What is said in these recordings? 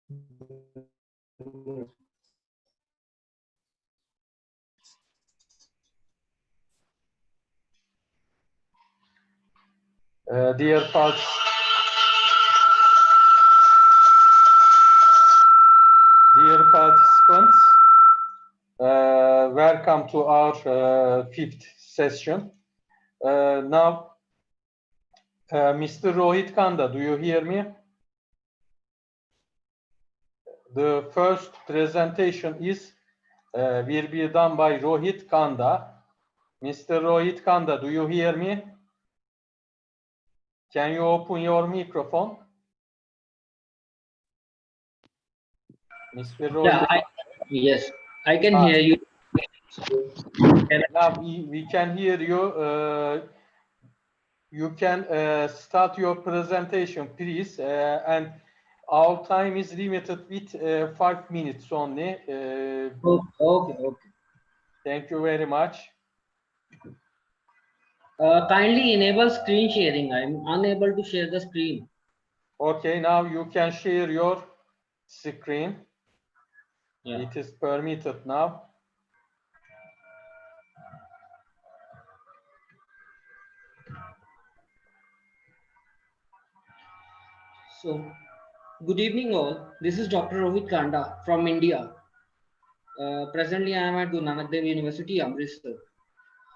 Dear participants, welcome to our fifth session. Now, Mr. Rohit Kanda, do you hear me? The first presentation will be done by Rohit Kanda. Mr. Rohit Kanda, do you hear me? Can you open your microphone? Mr. Rohit. Yeah, yes, I can hear you. Now we can hear you. You can start your presentation, please. And our time is limited with 5 minutes only. Okay. Thank you very much. Kindly enable screen sharing. I'm unable to share the screen. Okay, now you can share your screen. Yeah. It is permitted now. So, good evening all. This is Dr. Rohit Kanda from India. Presently, I am at Guru Nanak Dev University, Amritsar.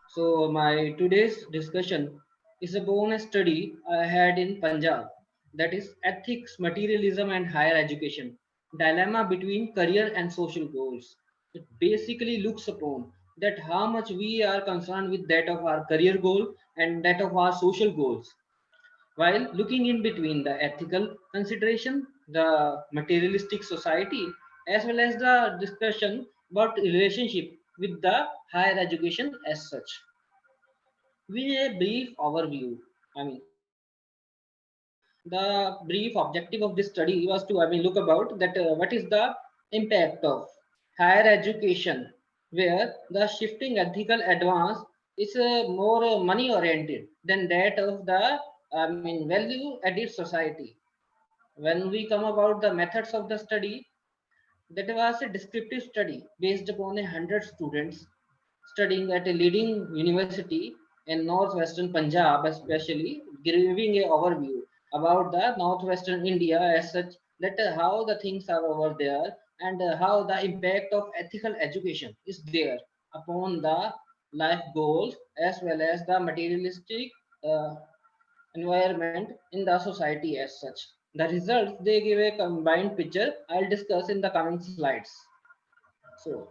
So, my today's discussion is upon a study I had in Punjab, that is ethics, materialism, and higher education. Dilemma between career and social goals. It basically looks upon that how much we are concerned with that of our career goal and that of our social goals, while looking in between the ethical consideration, the materialistic society, as well as the discussion about relationship with the higher education as such. With a brief overview, I mean, the brief objective of this study was to, look about that what is the impact of higher education, where the shifting ethical advance is more money oriented than that of the, value added society. When we come about the methods of the study, that was a descriptive study based upon 100 students studying at a leading university in northwestern Punjab, especially giving an overview about the northwestern India as such, that how the things are over there and how the impact of ethical education is there upon the life goals as well as the materialistic uh, environment in the society as such. The results they give a combined picture I'll discuss in the coming slides. So,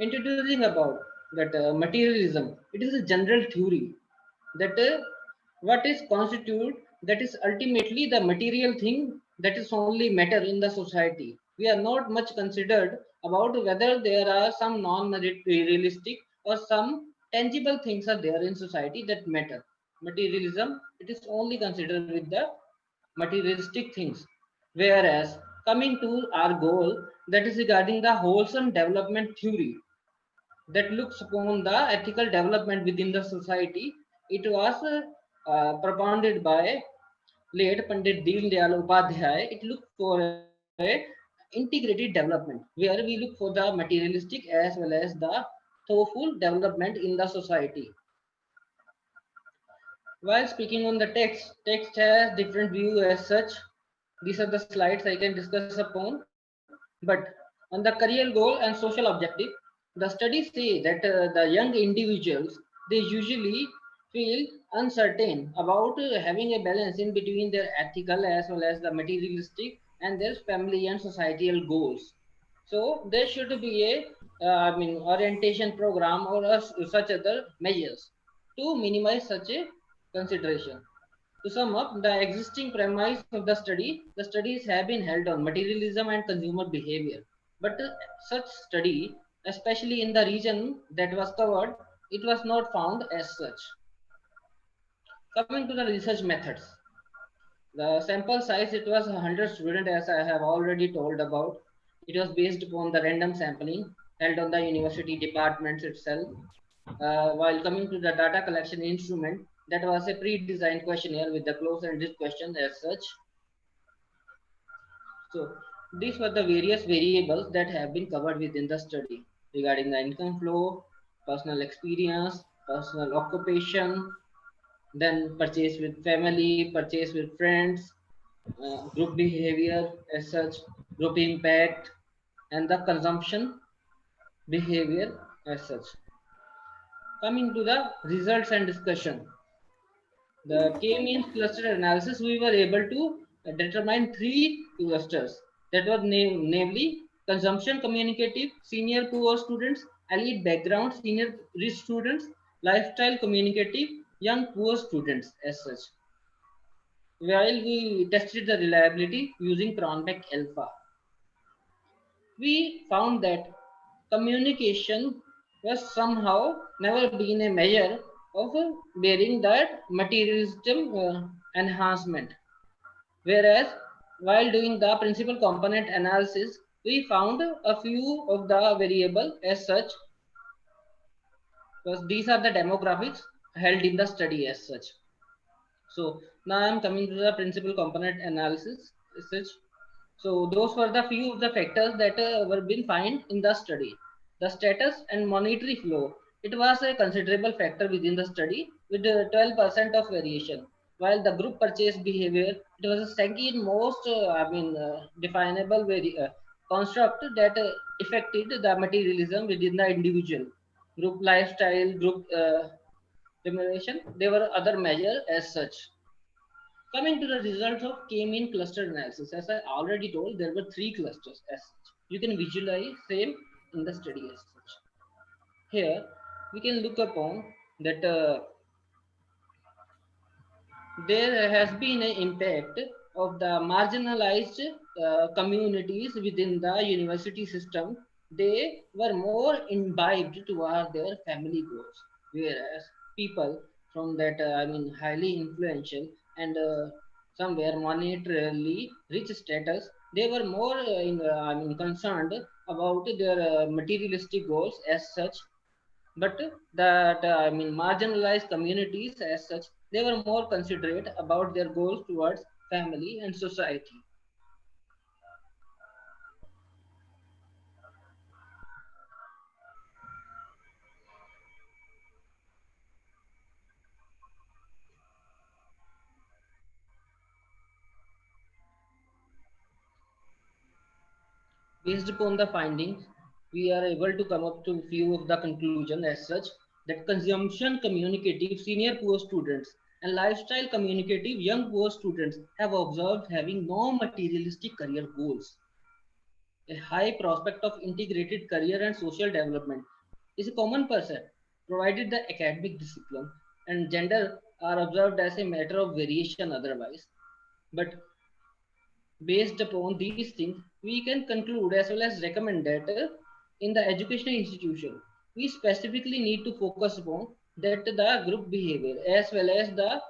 introducing about that materialism, it is a general theory that what is constitute, that is ultimately the material thing that is only matter in the society. We are not much considered about whether there are some non-materialistic or some tangible things are there in society that matter. Materialism, it is only considered with the materialistic things. Whereas coming to our goal, that is regarding the wholesome development theory that looks upon the ethical development within the society. It was propounded by late Pandit Deen Dayal Upadhyay. It looked for a integrated development where we look for the materialistic as well as the thoughtful development in the society. While speaking on the text has different view as such. These are the slides I can discuss upon. But on the career goal and social objective, the studies say that the young individuals, they usually feel uncertain about having a balance in between their ethical as well as the materialistic and their family and societal goals. So there should be a orientation program or such other measures to minimize such a consideration. To sum up, the existing premise of the studies have been held on materialism and consumer behavior. But such study, especially in the region that was covered, it was not found as such. Coming to the research methods, the sample size, it was 100 students, as I have already told about. It was based upon the random sampling held on the university departments itself. While coming to the data collection instrument, that was a pre-designed questionnaire with the close-ended questions as such. So These were the various variables that have been covered within the study regarding the income flow, personal experience, personal occupation, then purchase with family, purchase with friends, group behavior as such, group impact, and the consumption behavior as such. Coming to the results and discussion, the K-means cluster analysis, we were able to determine three clusters that were namely consumption communicative, senior poor students, elite background, senior rich students, lifestyle communicative, young poor students as such. While we tested the reliability using Cronbach alpha, we found that communication was somehow never been a measure of bearing that materialism enhancement. Whereas while doing the principal component analysis, we found a few of the variable as such, because these are the demographics held in the study as such. So now I am coming to the principal component analysis as such. So those were the few of the factors that were been found in the study. The status and monetary flow. It was a considerable factor within the study with 12% of variation. While the group purchase behavior, it was the second most, definable construct that affected the materialism within the individual. Group lifestyle, group remuneration, there were other measures as such. Coming to the results of K-mean cluster analysis, as I already told, there were three clusters as such. You can visualize same in the study as such. Here, we can look upon that there has been an impact of the marginalized communities within the university system. They were more imbibed toward their family goals, whereas people from that highly influential and somewhere monetarily rich status, they were more concerned about their materialistic goals as such. But that marginalized communities as such, they were more considerate about their goals towards family and society. Based upon the findings, we are able to come up to a few of the conclusion as such, that consumption communicative senior poor students and lifestyle communicative young poor students have observed having no materialistic career goals. A high prospect of integrated career and social development is a common person, provided the academic discipline and gender are observed as a matter of variation otherwise. But based upon these things, we can conclude as well as recommend that in the educational institution, we specifically need to focus upon that the group behavior as well as the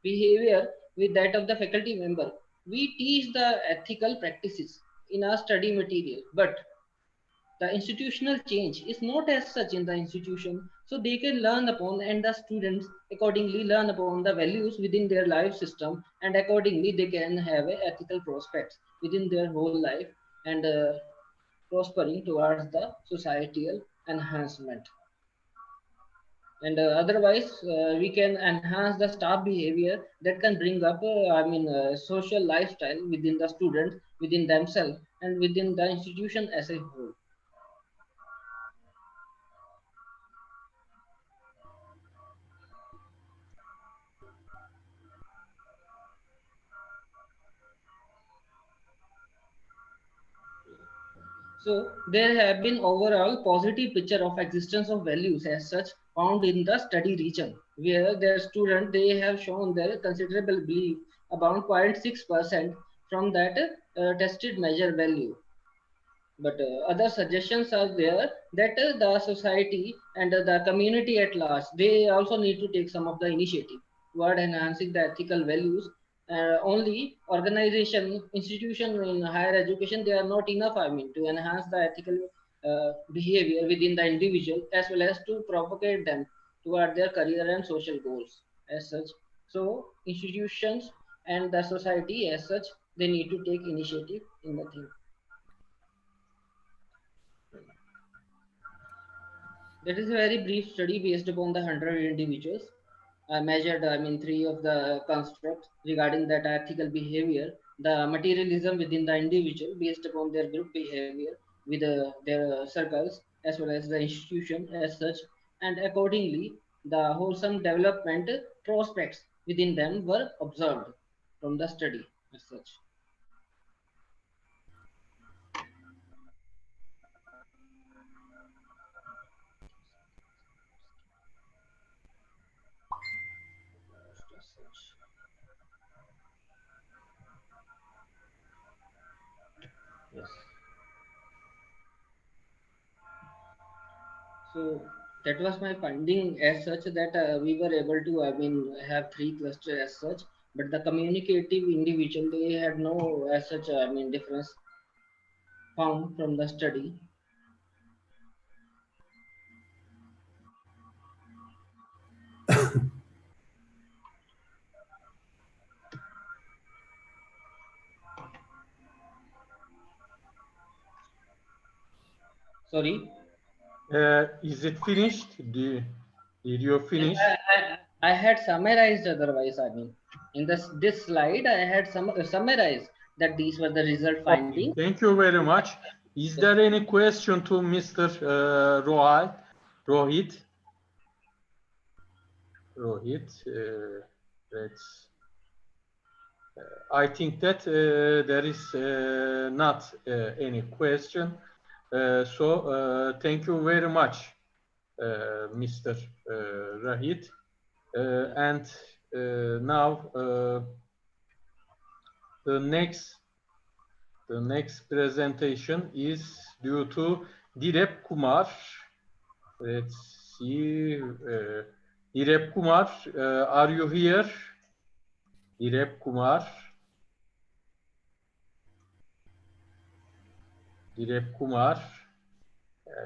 behavior with that of the faculty member. We teach the ethical practices in our study material, but the institutional change is not as such in the institution, so they can learn upon and the students accordingly learn upon the values within their life system, and accordingly they can have a ethical prospects within their whole life and prospering towards the societal enhancement. And otherwise we can enhance the staff behavior that can bring up social lifestyle within the students, within themselves, and within the institution as a whole. So there have been overall positive picture of existence of values as such found in the study region, where their students they have shown their considerable belief about 0.6% from that tested measure value. But other suggestions are there that the society and the community at large, they also need to take some of the initiative toward enhancing the ethical values. Only organization, institution in higher education, they are not enough, to enhance the ethical behavior within the individual as well as to propagate them toward their career and social goals as such. So institutions and the society as such, they need to take initiative in the thing. That is a very brief study based upon the 100 individuals. I measured, I mean, three of the constructs regarding that ethical behavior, the materialism within the individual based upon their group behavior with their circles as well as the institution as such, and accordingly, the wholesome development prospects within them were observed from the study as such. Yes. So that was my finding as such that we were able to, I mean, have three clusters as such, but the communicative individual, they had no as such, I mean, difference found from the study. Sorry. Is it finished? Did you Yes, finish? I had summarized otherwise, I mean, in this slide, I had summarized that these were the result Okay, findings. thank you very much. Is Yes. there any question to Mr. Rohit? Rohit, I think that there is not any question. So thank you very much, Mr. Rohit. And now the next presentation is due to DİLEK Kumar. Let's see. DİLEK Kumar, are you here? DİLEK Kumar. DİLEK Kumar.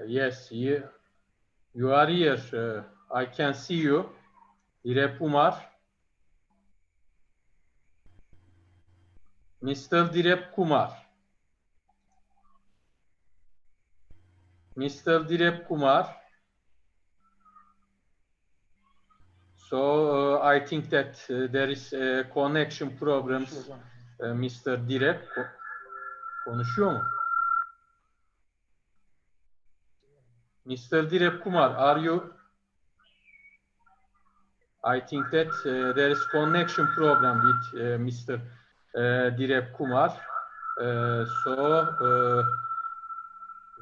Yes, you are here. I can see you. DİLEK Kumar. Mr. DİLEK Kumar. Mr. DİLEK Kumar. So I think that there is connection problems. Mr. Dilek konuşuyor mu? Mr. Dilek Kumar, are you? I think that there is connection problem with Mr. Dilek Kumar. So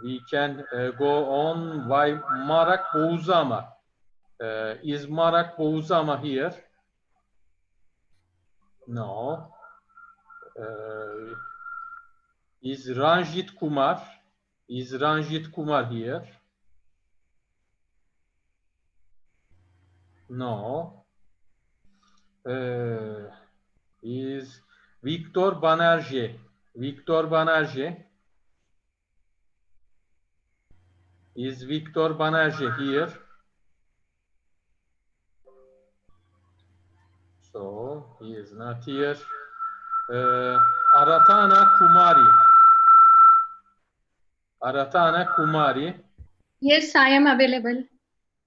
we can go on. Why Marak Bouzama? Is Marak Bouzama here? No. Is Ranjit Kumar? Is Ranjit Kumar here? No. Is Victor Banerjee? Victor Banerjee? Is Victor Banerjee here? So he is not here. Aratana Kumari. Aratana Kumari. Yes, I am available.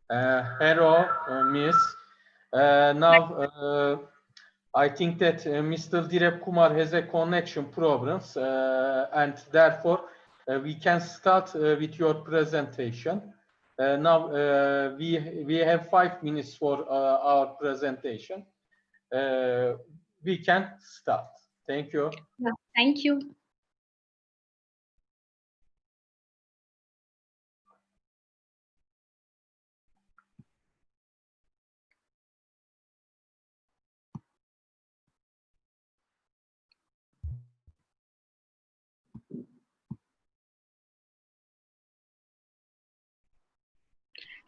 Hello, Miss. Now, I think that Mr. Dilek Kumar has a connection problems, and therefore we can start with your presentation. Now we have 5 minutes for our presentation. We can start. Thank you. Yeah, thank you.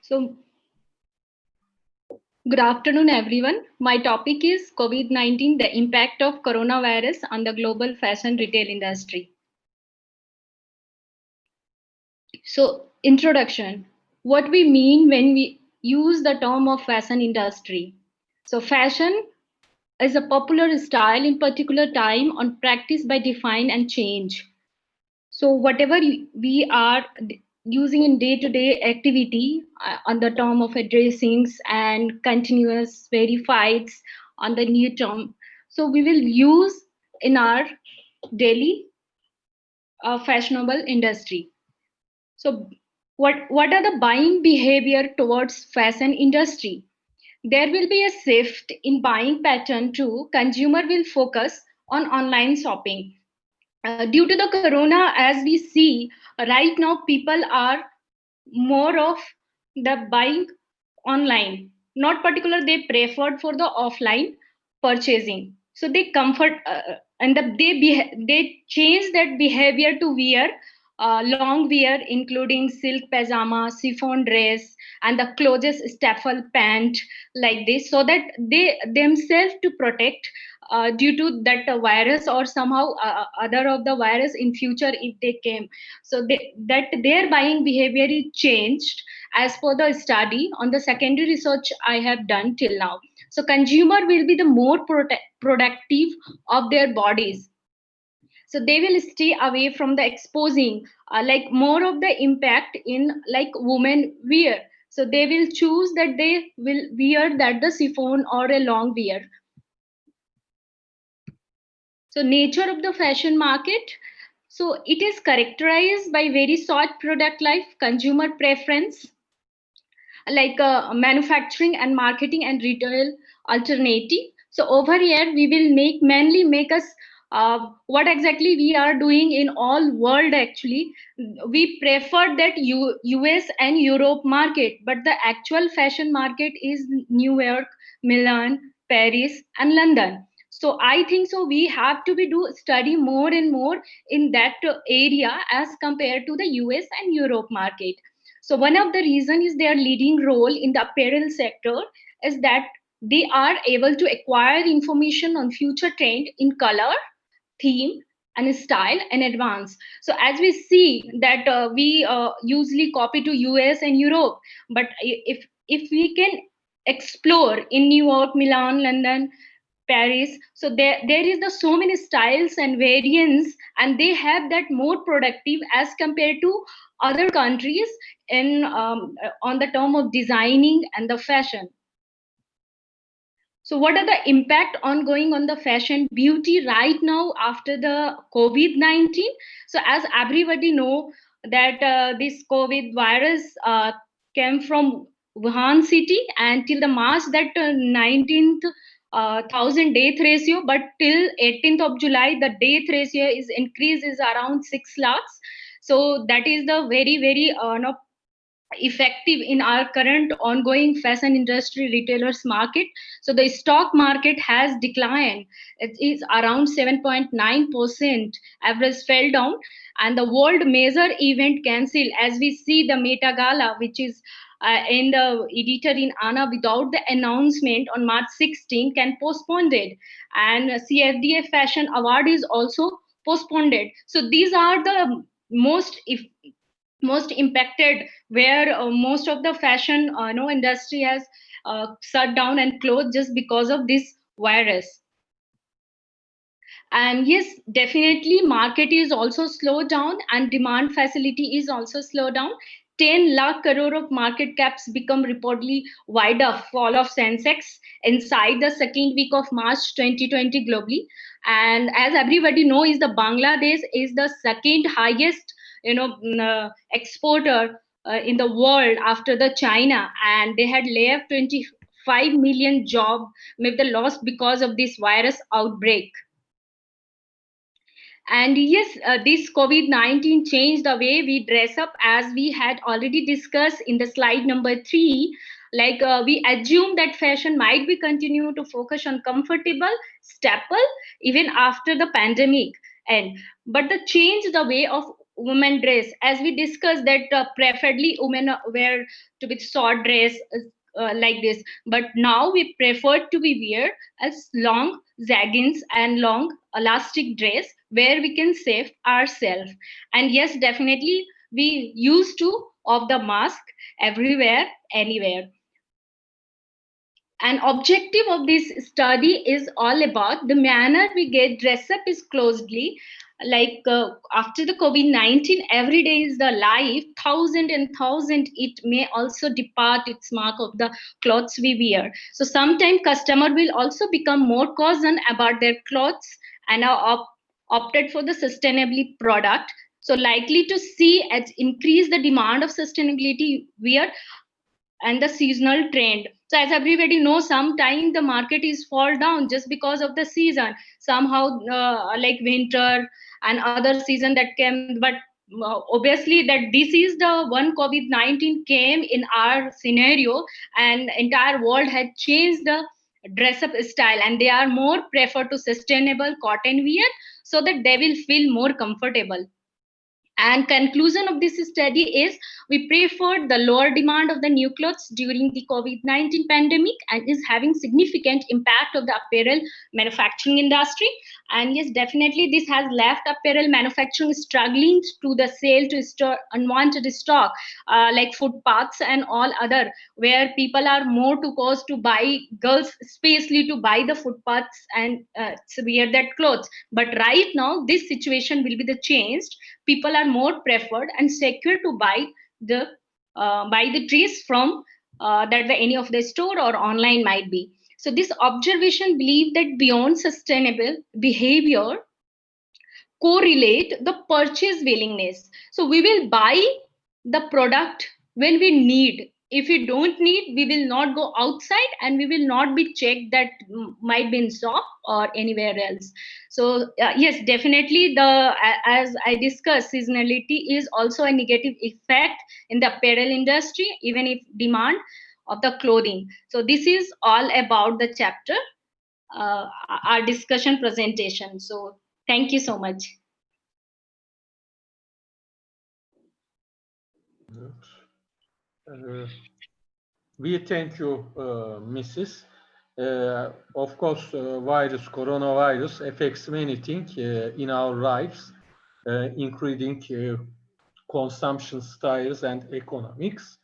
So, good afternoon, everyone. My topic is COVID-19, the impact of coronavirus on the global fashion retail industry. So, introduction. What we mean when we use the term of fashion industry. So, fashion is a popular style in particular time on practice by define and change. So, whatever we are using in day-to-day activity on the term of dressings and continuous verifieds on the new term. So we will use in our daily fashionable industry. So what are the buying behavior towards fashion industry? There will be a shift in buying pattern too. Consumer will focus on online shopping. Due to the corona, as we see right now, people are more of the buying online, not particular they preferred for the offline purchasing. So they comfort and they change that behavior to wear long wear, including silk pajama, chiffon dress, and the clothes staffle pant, like this, so that they themselves to protect due to that virus or somehow other of the virus in future if they came. So that their buying behavior is changed as per the study on the secondary research I have done till now. So consumer will be the more productive of their bodies. So they will stay away from the exposing like more of the impact in like women wear. So they will choose that they will wear that the chiffon or a long wear. So nature of the fashion market. So it is characterized by very short product life, consumer preference, like manufacturing and marketing and retail alternative. So over here we will mainly make us what exactly we are doing in all world. Actually we prefer that US and Europe market, but the actual fashion market is New York, Milan, Paris, and London. So I think so we have to be do study more and more in that area as compared to the US and Europe market. So one of the reason is their leading role in the apparel sector is that they are able to acquire information on future trend in color, theme, and style in advance. So as we see that we usually copy to US and Europe, but if we can explore in New York, Milan, London, Paris, so there is the so many styles and variants, and they have that more productive as compared to other countries in on the term of designing and the fashion. So what are the impact ongoing on the fashion beauty right now after the COVID-19? So as everybody know that this COVID virus came from Wuhan city, and till the March that 19th thousand death ratio, but till 18th of July the death ratio is increased is around 6 lakhs. So that is the very no, effective in our current ongoing fashion industry retailers market. So the stock market has declined. It is around 7.9%. Average fell down, and the world major event cancelled. As we see the Meta Gala, which is in the editor in Anna without the announcement on March 16 can postponed it, and CFDA Fashion Award is also postponed. So these are the most impacted where most of the fashion no industry has shut down and closed just because of this virus. And yes, definitely market is also slowed down and demand facility is also slowed down. 10 lakh crore of market caps become reportedly wider fall of Sensex inside the second week of March 2020 globally. And as everybody knows, is the Bangladesh is the second highest exporter in the world after the China, and they had left 25 million job maybe the loss because of this virus outbreak. And yes, this COVID-19 changed the way we dress up, as we had already discussed in the slide number 3. Like we assume that fashion might be continue to focus on comfortable staple even after the pandemic. And but the change the way of women dress, as we discussed that preferably women wear to be short dress like this, but now we prefer to be wear as long leggings and long elastic dress where we can save ourselves. And yes, definitely we used to of the mask everywhere, anywhere. An objective of this study is all about the manner we get dressed up is closely after the COVID-19, every day is the life, thousand and thousand, it may also depart its mark of the clothes we wear. So sometimes customer will also become more concerned about their clothes and are opted for the sustainability product. So likely to see as increase the demand of sustainability wear and the seasonal trend. So as everybody knows, sometimes the market is fall down just because of the season. Somehow like winter and other season that came, but obviously that this is the one COVID-19 came in our scenario, and entire world had changed the dress up style, and they are more prefer to sustainable cotton wear so that they will feel more comfortable. And conclusion of this study is we preferred the lower demand of the new clothes during the COVID-19 pandemic and is having significant impact of the apparel manufacturing industry. And yes, definitely this has left apparel manufacturing struggling to the sale to store unwanted stock like footpaths and all other, where people are more to cause to buy, girls especially to buy the footpaths and wear that clothes. But right now this situation will be the changed. People are more preferred and secure to buy the dress from any of the store or online might be. So this observation believe that beyond sustainable behavior correlate the purchase willingness. So we will buy the product when we need. If we don't need, we will not go outside and we will not be checked that might be in shop or anywhere else. So yes, definitely as I discussed, seasonality is also a negative effect in the apparel industry, even if demand of the clothing. So this is all about the chapter, our discussion presentation. So thank you so much. We thank you, Mrs. Of course, coronavirus affects many things in our lives, including consumption styles and economics.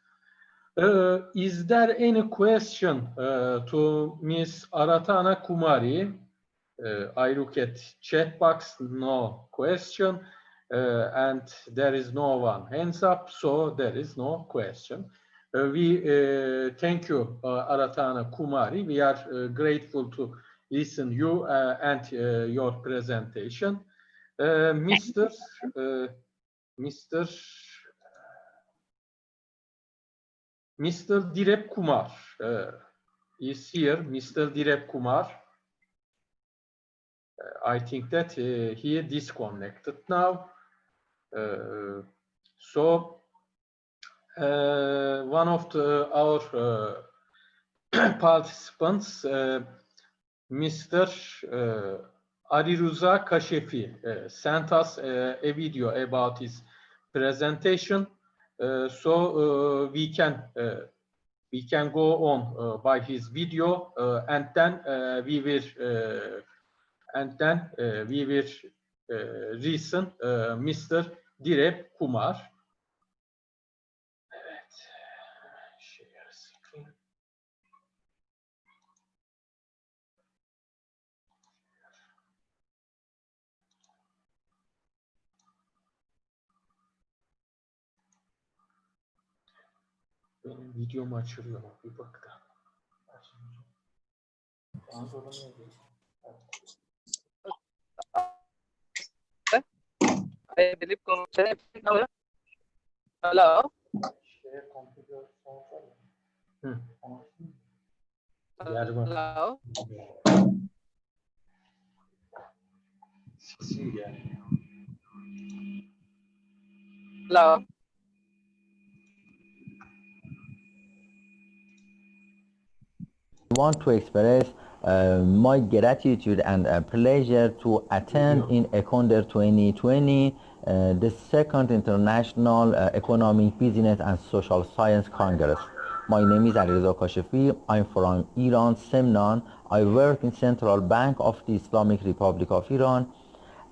Is there any question to Ms. Aratana Kumari? I look at chat box, no question, and there is no one hands up, so there is no question. We thank you, Aratana Kumari. We are grateful to listen you and your presentation. Mr. DİLEK Kumar is here. Mr. DİLEK Kumar. I think that he disconnected now. So one of our participants, Mr. Ariruza Kashefi, sent us a video about his presentation. So we can go on by his video, and then we will listen Mr. DİLEK Kumar. Evet. Share screen. Benim videom açılıyor mu? Bir bak da. I believe hello. Hello. Hello. I want to express my gratitude and pleasure to attend in Ekonder 2020 the second International Economic, Business and Social Science Congress. My name is Ariruza Kashefi. I'm from Iran, Semnan. I work in Central Bank of the Islamic Republic of Iran,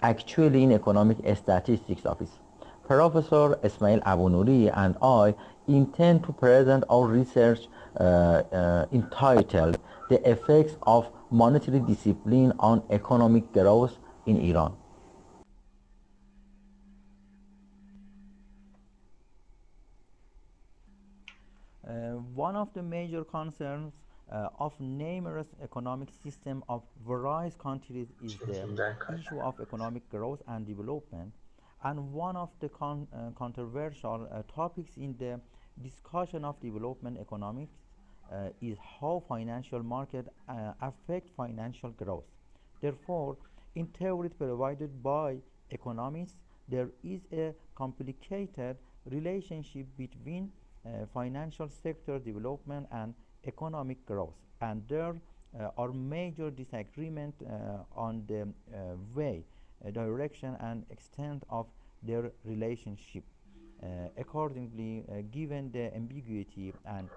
actually in Economic Statistics Office. Professor Ismail Abunuri and I intend to present our research entitled The Effects of Monetary Discipline on Economic Growth in Iran. One of the major concerns of numerous economic systems of various countries is the issue of economic growth and development. And one of the controversial topics in the discussion of development economics is how financial markets affect financial growth. Therefore, in theory provided by economists, there is a complicated relationship between financial sector development and economic growth, and there are major disagreement on the way, direction, and extent of their relationship. Accordingly, given the ambiguity and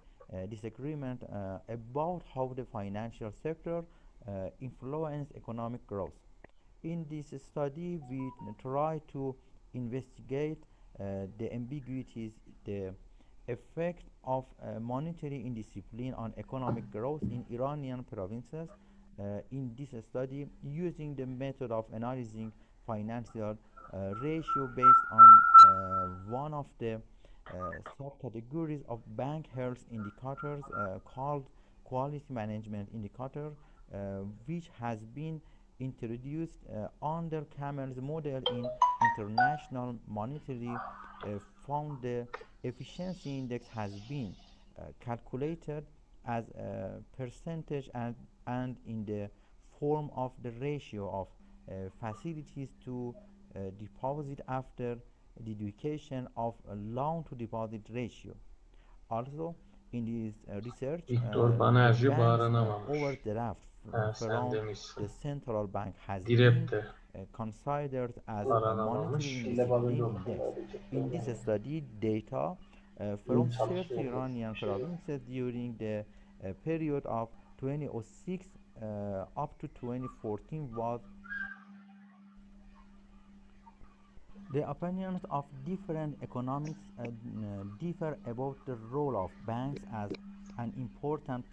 disagreement about how the financial sector influence economic growth. In this study, we try to investigate the ambiguities, the effect of monetary indiscipline on economic growth in Iranian provinces. In this study, using the method of analyzing financial ratio based on one of the subcategories of bank health indicators called quality management indicator, which has been introduced under Camel's model in International Monetary Fund. The efficiency index has been calculated as a percentage and in the form of the ratio of facilities to deposit after the education of a loan to deposit ratio. Also, in this research, Viktor the Banerjee bank's bağıranamamış. overdraft Ha, sen from demişsin. the central bank has been Direp'te considered as a monetary bağıranamamış. indiscipline index. In this study, data from 30 Iranian provinces during the period of 2006 up to 2014 was. The opinions of different economists differ about the role of banks as an important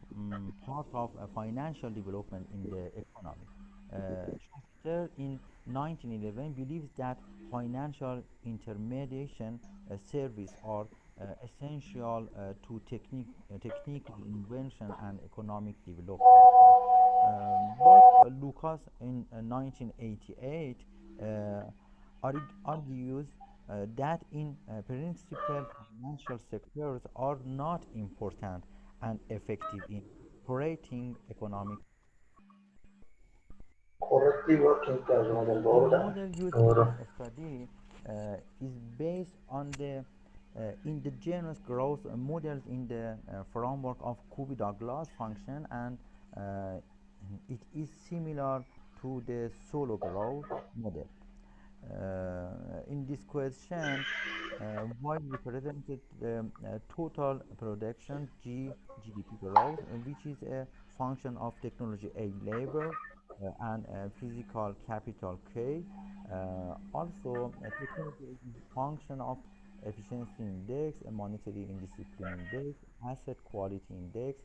part of financial development in the economy. Schumpeter in 1911 believes that financial intermediation services are essential to technical invention and economic development. But Lucas in 1988 argues that in principle financial sectors are not important and effective in operating economic. Correctly working lazım hocam. The Doğru değil mi? model used Doğru. in this study is based on the indigenous growth models in the framework of Kubi-Douglas function, and it is similar to the solo growth model. In this question, while represented the total production GDP growth, which is a function of technology A labor and physical capital K. Also, technology is a function of efficiency index, a monetary indiscipline index, asset quality index,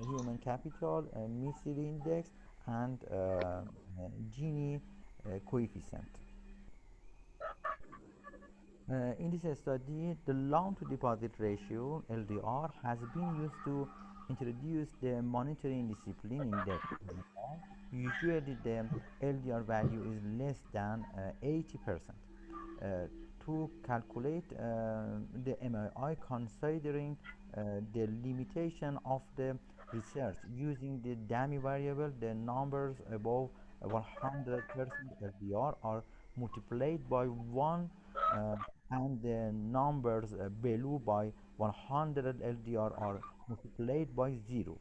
human capital, Misiri index, and Gini coefficient. In this study, the loan to deposit ratio (LDR) has been used to introduce the monetary indiscipline index. Usually, the LDR value is less than 80%. To calculate the MII, considering the limitation of the research using the dummy variable, the numbers above 100% LDR are multiplied by 1 and the numbers below by 100 LDR are multiplied by 0.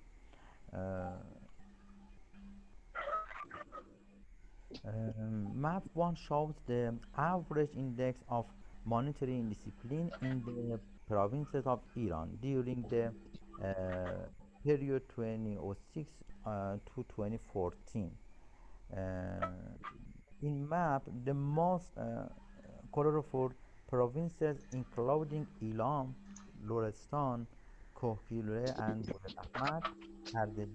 Map 1 shows the average index of monetary indiscipline in the provinces of Iran during the period 2006 to 2014. In map, the most colorful provinces including Ilam, Lorestan, Kohpilre, and Buled Ahmad have the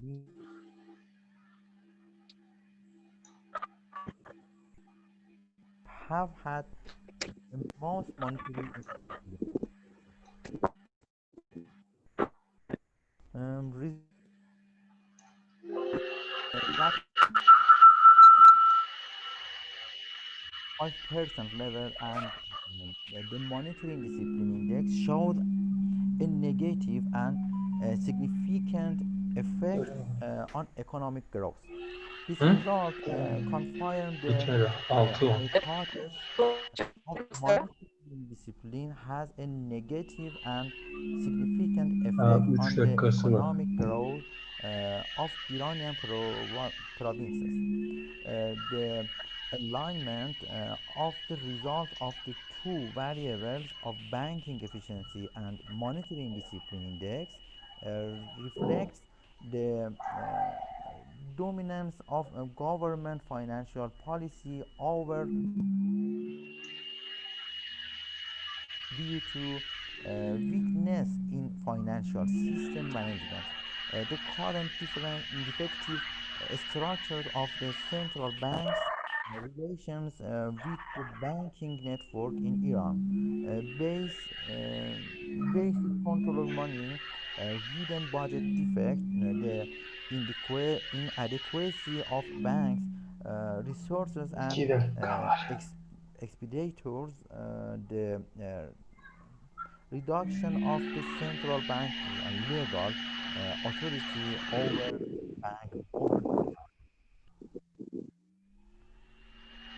have had the most monetary indiscipline. Reduce rapid 5% level, and the monitoring discipline index showed a negative and significant effect on economic growth. This Hı? result confirmed Bir the kere 6 10. hypothesis of monetary discipline has a negative and significant effect 3 on the dakikası var. economic growth of Iranian provinces. The alignment of the result of the two variables of banking efficiency and monitoring discipline index reflects the dominance of government financial policy over due to weakness in financial system management. The current defective structure of the central bank's relations with the banking network in Iran, basic control money, hidden budget defect, the inadequacy of banks' resources and 2 dakika var. expenditures, the reduction of the central bank's legal authority over bank operation.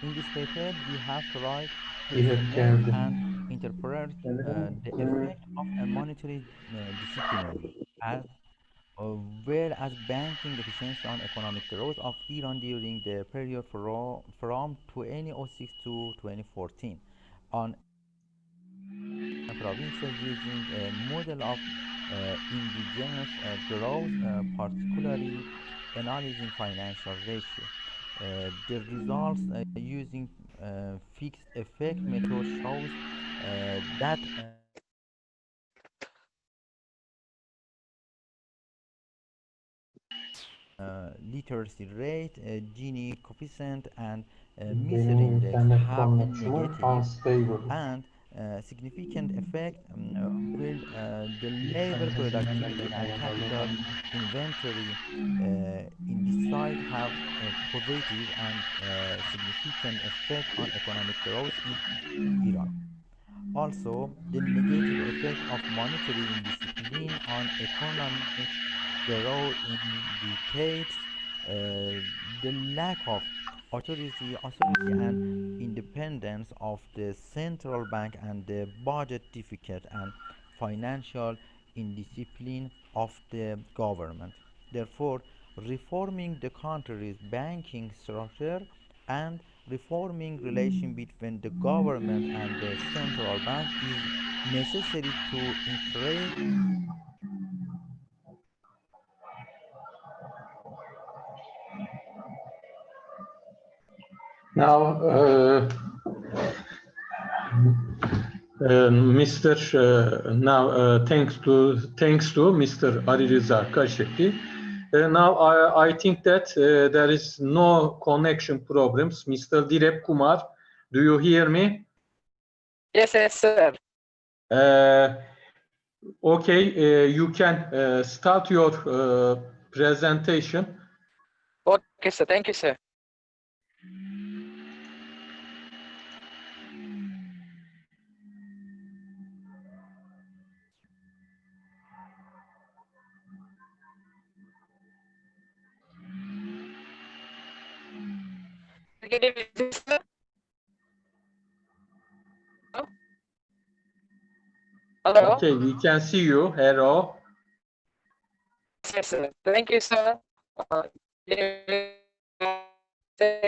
In this paper, we have tried to Dilek estimate geldi. and interpret the effect of a monetary discipline as well as banking efficiency on economic growth of Iran during the period from 2006 to 2014 on provinces using a model of indigenous growth, particularly analyzing financial ratio. The results using fixed effect method shows that literacy rate, Gini coefficient, and Miser Benim index internet have a connection'um negative unstable. and significant effect will the labor İnternetimden productivity de and capital bağlanamam. inventory in this side have a positive and significant effect on economic growth in Iran. Also, the negative effect of monetary indiscipline on economic growth indicates the lack of authority and independence of the central bank and the budget deficit and financial indiscipline of the government. Therefore, reforming the country's banking structure and reforming relation between the government and the central bank is necessary to increase Now, Mr. Now, thanks to Mr. Ali Rıza Kashefi. Now, I think that there is no connection problems. Mr. Dilek Kumar, do you hear me? Yes, yes, sir. Okay, you can start your presentation. Okay, sir. Thank you, sir. Can you hear, sir? Hello? Okay, we can see you. Hello. Yes, sir. Thank you, sir. During the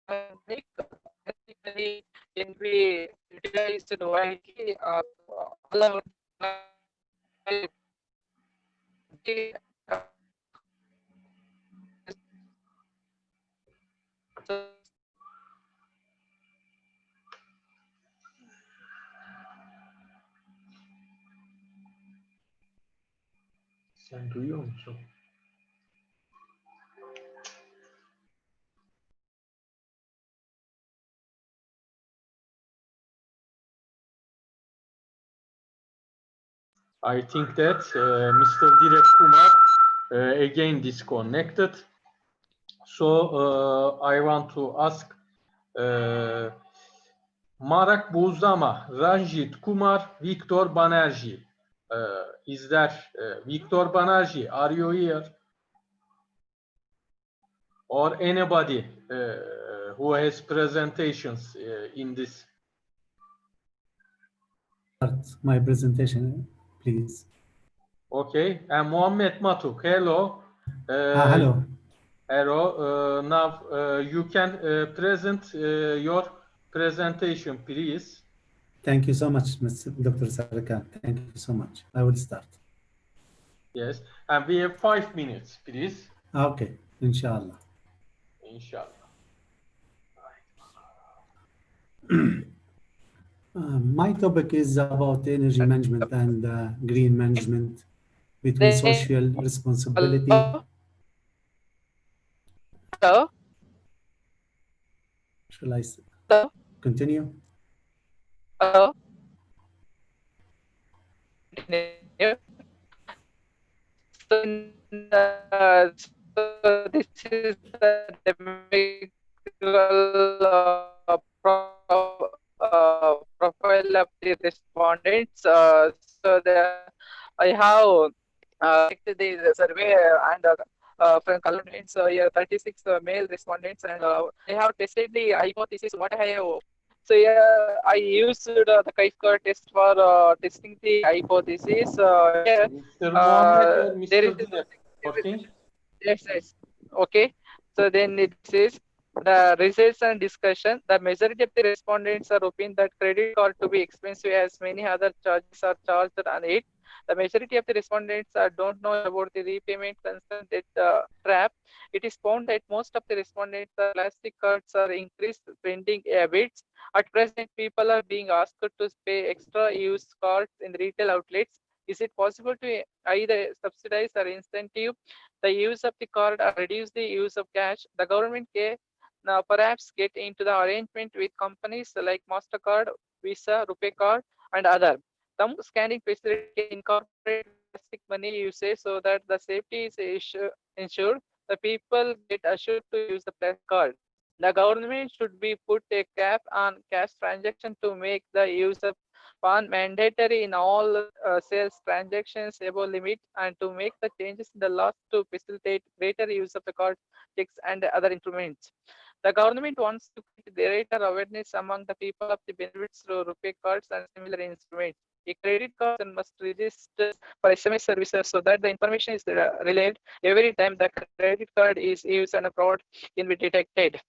pandemic, basically, when we utilized the widely all our the Sen duyuyor musun? I think that Mr. Dilek Kumar again disconnected. So I want to ask Marak Bozama, Ranjit Kumar, Victor Banerjee. Is there Victor Banerjee? Are you here? Or anybody who has presentations in this? Start my presentation, please. Okay, and Mohammed Matuk, hello. Hello. Hello. Now you can present your presentation, please. Thank you so much, Mr. Dr. Serkand. Thank you so much. I will start. Yes, and we have 5 minutes, please. Okay, inshallah. Inshallah. My topic is about energy management and green management between social responsibility. Hello? Shall I Hello? continue? Hello? Continue. So, so this is the profile of the respondents. So I have checked the survey and from respondents, here 36 male respondents, and I have tested the hypothesis. What I have. So yeah, I used the Kaifka test for testing the hypothesis. Here, Mr. Mohammed or there Mr. is Dilek working? yes. Okay. So then it says the results and discussion. The majority of the respondents are opinion that credit card to be expensive as many other charges are charged on it. The majority of the respondents don't know about the repayment concern trap. It is found that most of the respondents plastic cards are increased spending habits. At present, people are being asked to pay extra use cards in retail outlets. Is it possible to either subsidize or incentive the use of the card or reduce the use of cash? The government can now perhaps get into the arrangement with companies like MasterCard, Visa, RuPay card, and other. Thumb scanning facility can incorporate plastic money usage so that the safety is ensured. The people get assured to use the plastic card. The government should be put a cap on cash transaction to make the use of PAN mandatory in all sales transactions above limit, and to make the changes in the laws to facilitate greater use of the card, checks, and other instruments. The government wants to create greater awareness among the people of the benefits through RuPay cards and similar instruments. A credit card must register for SMS services so that the information is relayed every time the credit card is used and a fraud can be detected.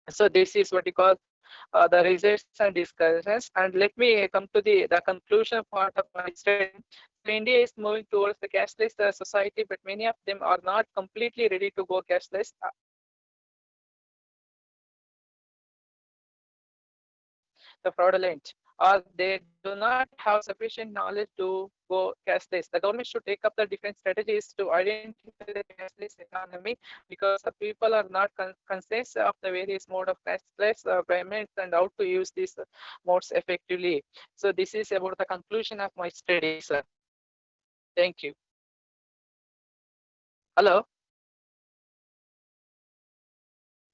So this is what you call the results and discussions. And let me come to the conclusion part of my study. So India is moving towards the cashless society, but many of them are not completely ready to go cashless. The fraudulent, or they do not have sufficient knowledge to go cashless. The government should take up the different strategies to identify the cashless economy, because the people are not conscious of the various mode of cashless payments and how to use these modes effectively. So this is about the conclusion of my studies. Thank you. Hello.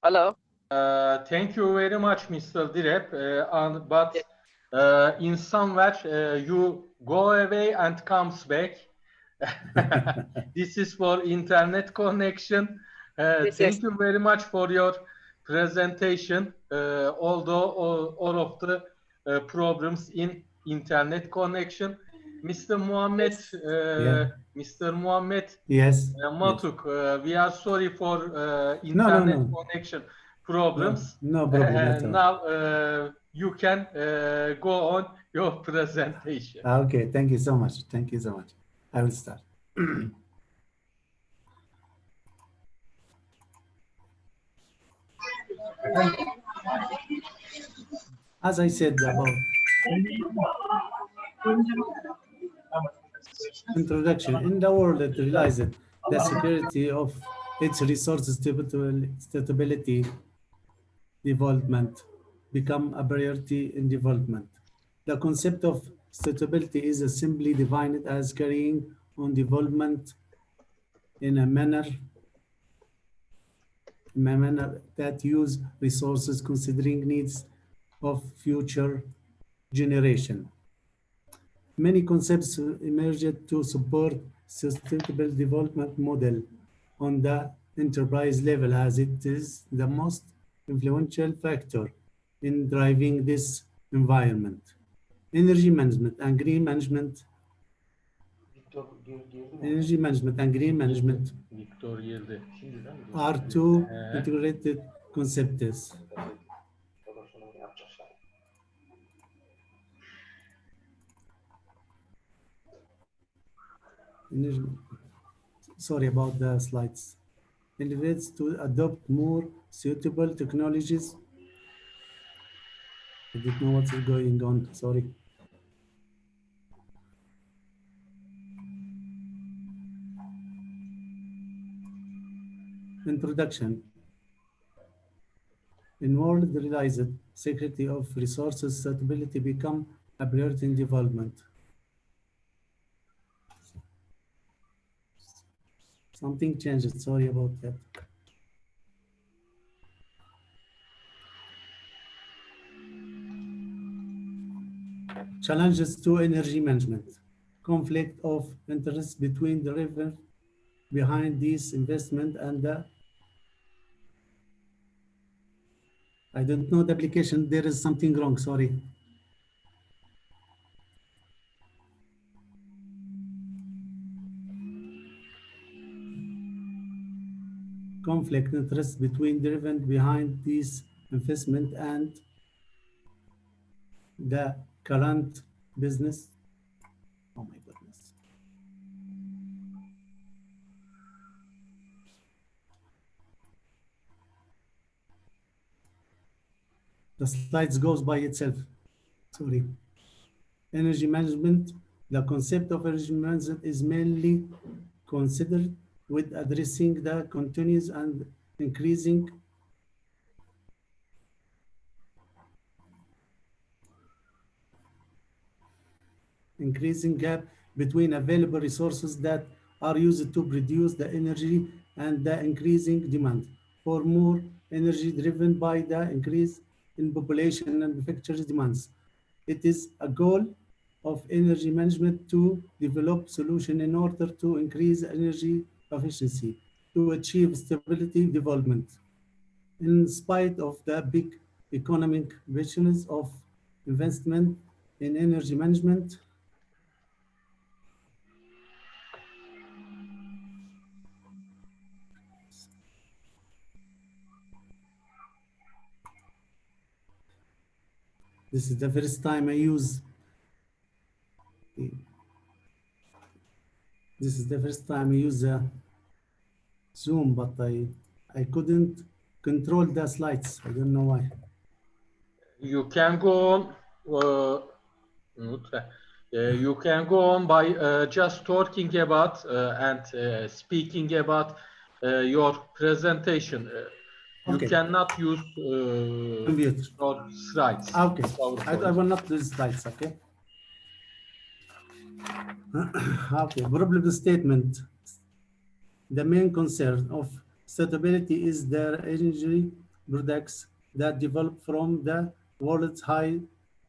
Hello. Thank you very much, Mr. Direp. But in somewhere you go away and comes back. This is for internet connection. Thank you very much for your presentation. Although all of the problems in internet connection, Mr. Mohammed, Mr. Mohammed Matuk, we are sorry for internet connection problems. No problem at all. Now you can go on your presentation. Okay, thank you so much. Thank you so much. I will start. As I said about Introduction. In the world, it realized the security of its resource stability development become a priority in development. The concept of stability is simply defined as carrying on development in a manner that use resources considering needs of future generation. Many concepts emerged to support sustainable development model on the enterprise level, as it is the most influential factor in driving this environment. Energy management and green management. Energy management and green management are two integrated concepts. Sorry about the slides. Innovates to adopt more suitable technologies. I didn't know what's going on, sorry. Introduction. In world realized security of resources stability become a priority in development. Something changed, sorry about that. Challenges to energy management. Conflict of interest between the river behind this investment and the, I don't know the application, there is something wrong, sorry. Conflict interest between the event behind this investment and the current business. Oh my goodness. The slides goes by itself. Sorry. Energy management. The concept of energy management is mainly considered with addressing the continuous and increasing gap between available resources that are used to produce the energy and the increasing demand for more energy driven by the increase in population and manufacturers' demands. It is a goal of energy management to develop solutions in order to increase energy efficiency, to achieve stability development. In spite of the big economic visions of investment in energy management, this is the first time I use Zoom, but I couldn't control the slides. I don't know why. You can go on. You can go on by just talking about and speaking about your presentation. You Okay. cannot use Computer. your slides. Okay, I will not do slides, okay? Okay, problem statement. The main concern of sustainability is the energy products that develop from the world's high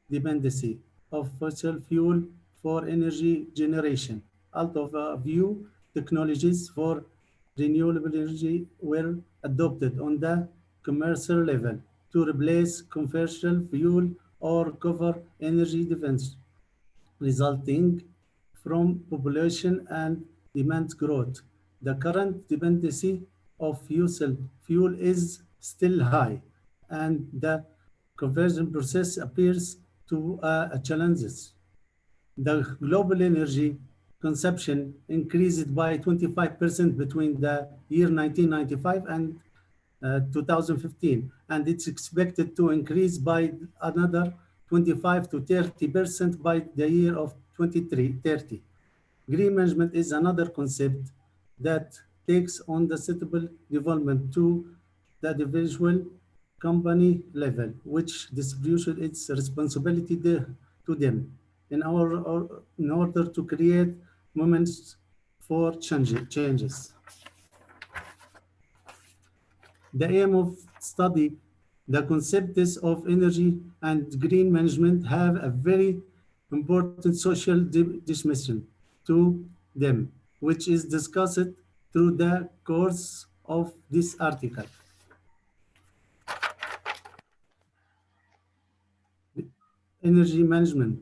dependency of fossil fuel for energy generation. Out of view, technologies for renewable energy were adopted on the commercial level to replace conventional fuel or cover energy demands, resulting from population and demand growth. The current dependency of fossil fuel is still high, and the conversion process appears to a challenges. The global energy consumption increased by 25% between the year 1995 and 2015, and it's expected to increase by another 25 to 30% by the year of 2030. Green management is another concept that takes on the suitable development to the individual company level, which distribution its responsibility to them in order to create moments for changes. The aim of study, the concepts of energy and green management have a very important social dimension to them, which is discussed through the course of this article. Energy management.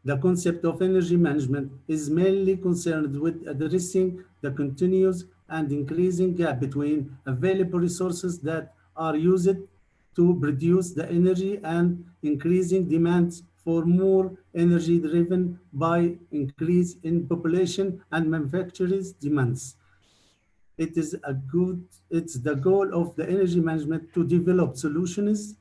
The concept of energy management is mainly concerned with addressing the continuous and increasing gap between available resources that are used to produce the energy and increasing demands for more energy driven by increase in population and manufacturers demands. It's the goal of the energy management to develop solutions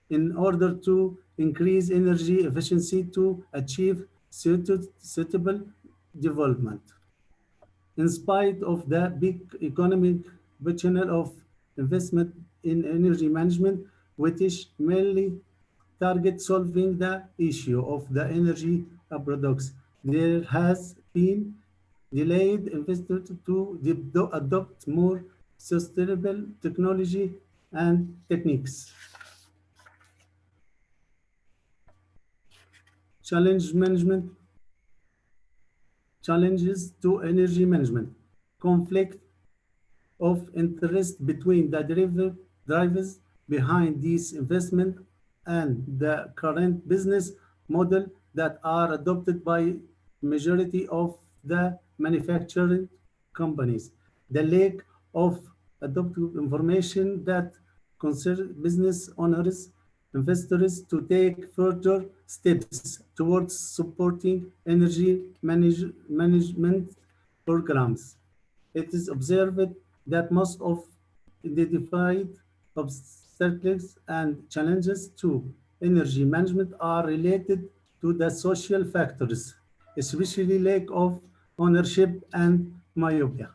in order to increase energy efficiency to achieve suitable development. In spite of the big economic potential of investment in energy management, which mainly target solving the issue of the energy products, there has been delayed investment to adopt more sustainable technology and techniques. Challenges to energy management, conflict of interest between the drivers behind these investment and the current business model that are adopted by majority of the manufacturing companies. The lack of adopted information that concern business owners, investors to take further steps towards supporting energy management programs. It is observed that most of identified obstacles and challenges to energy management are related to the social factors, especially lack of ownership and myopia.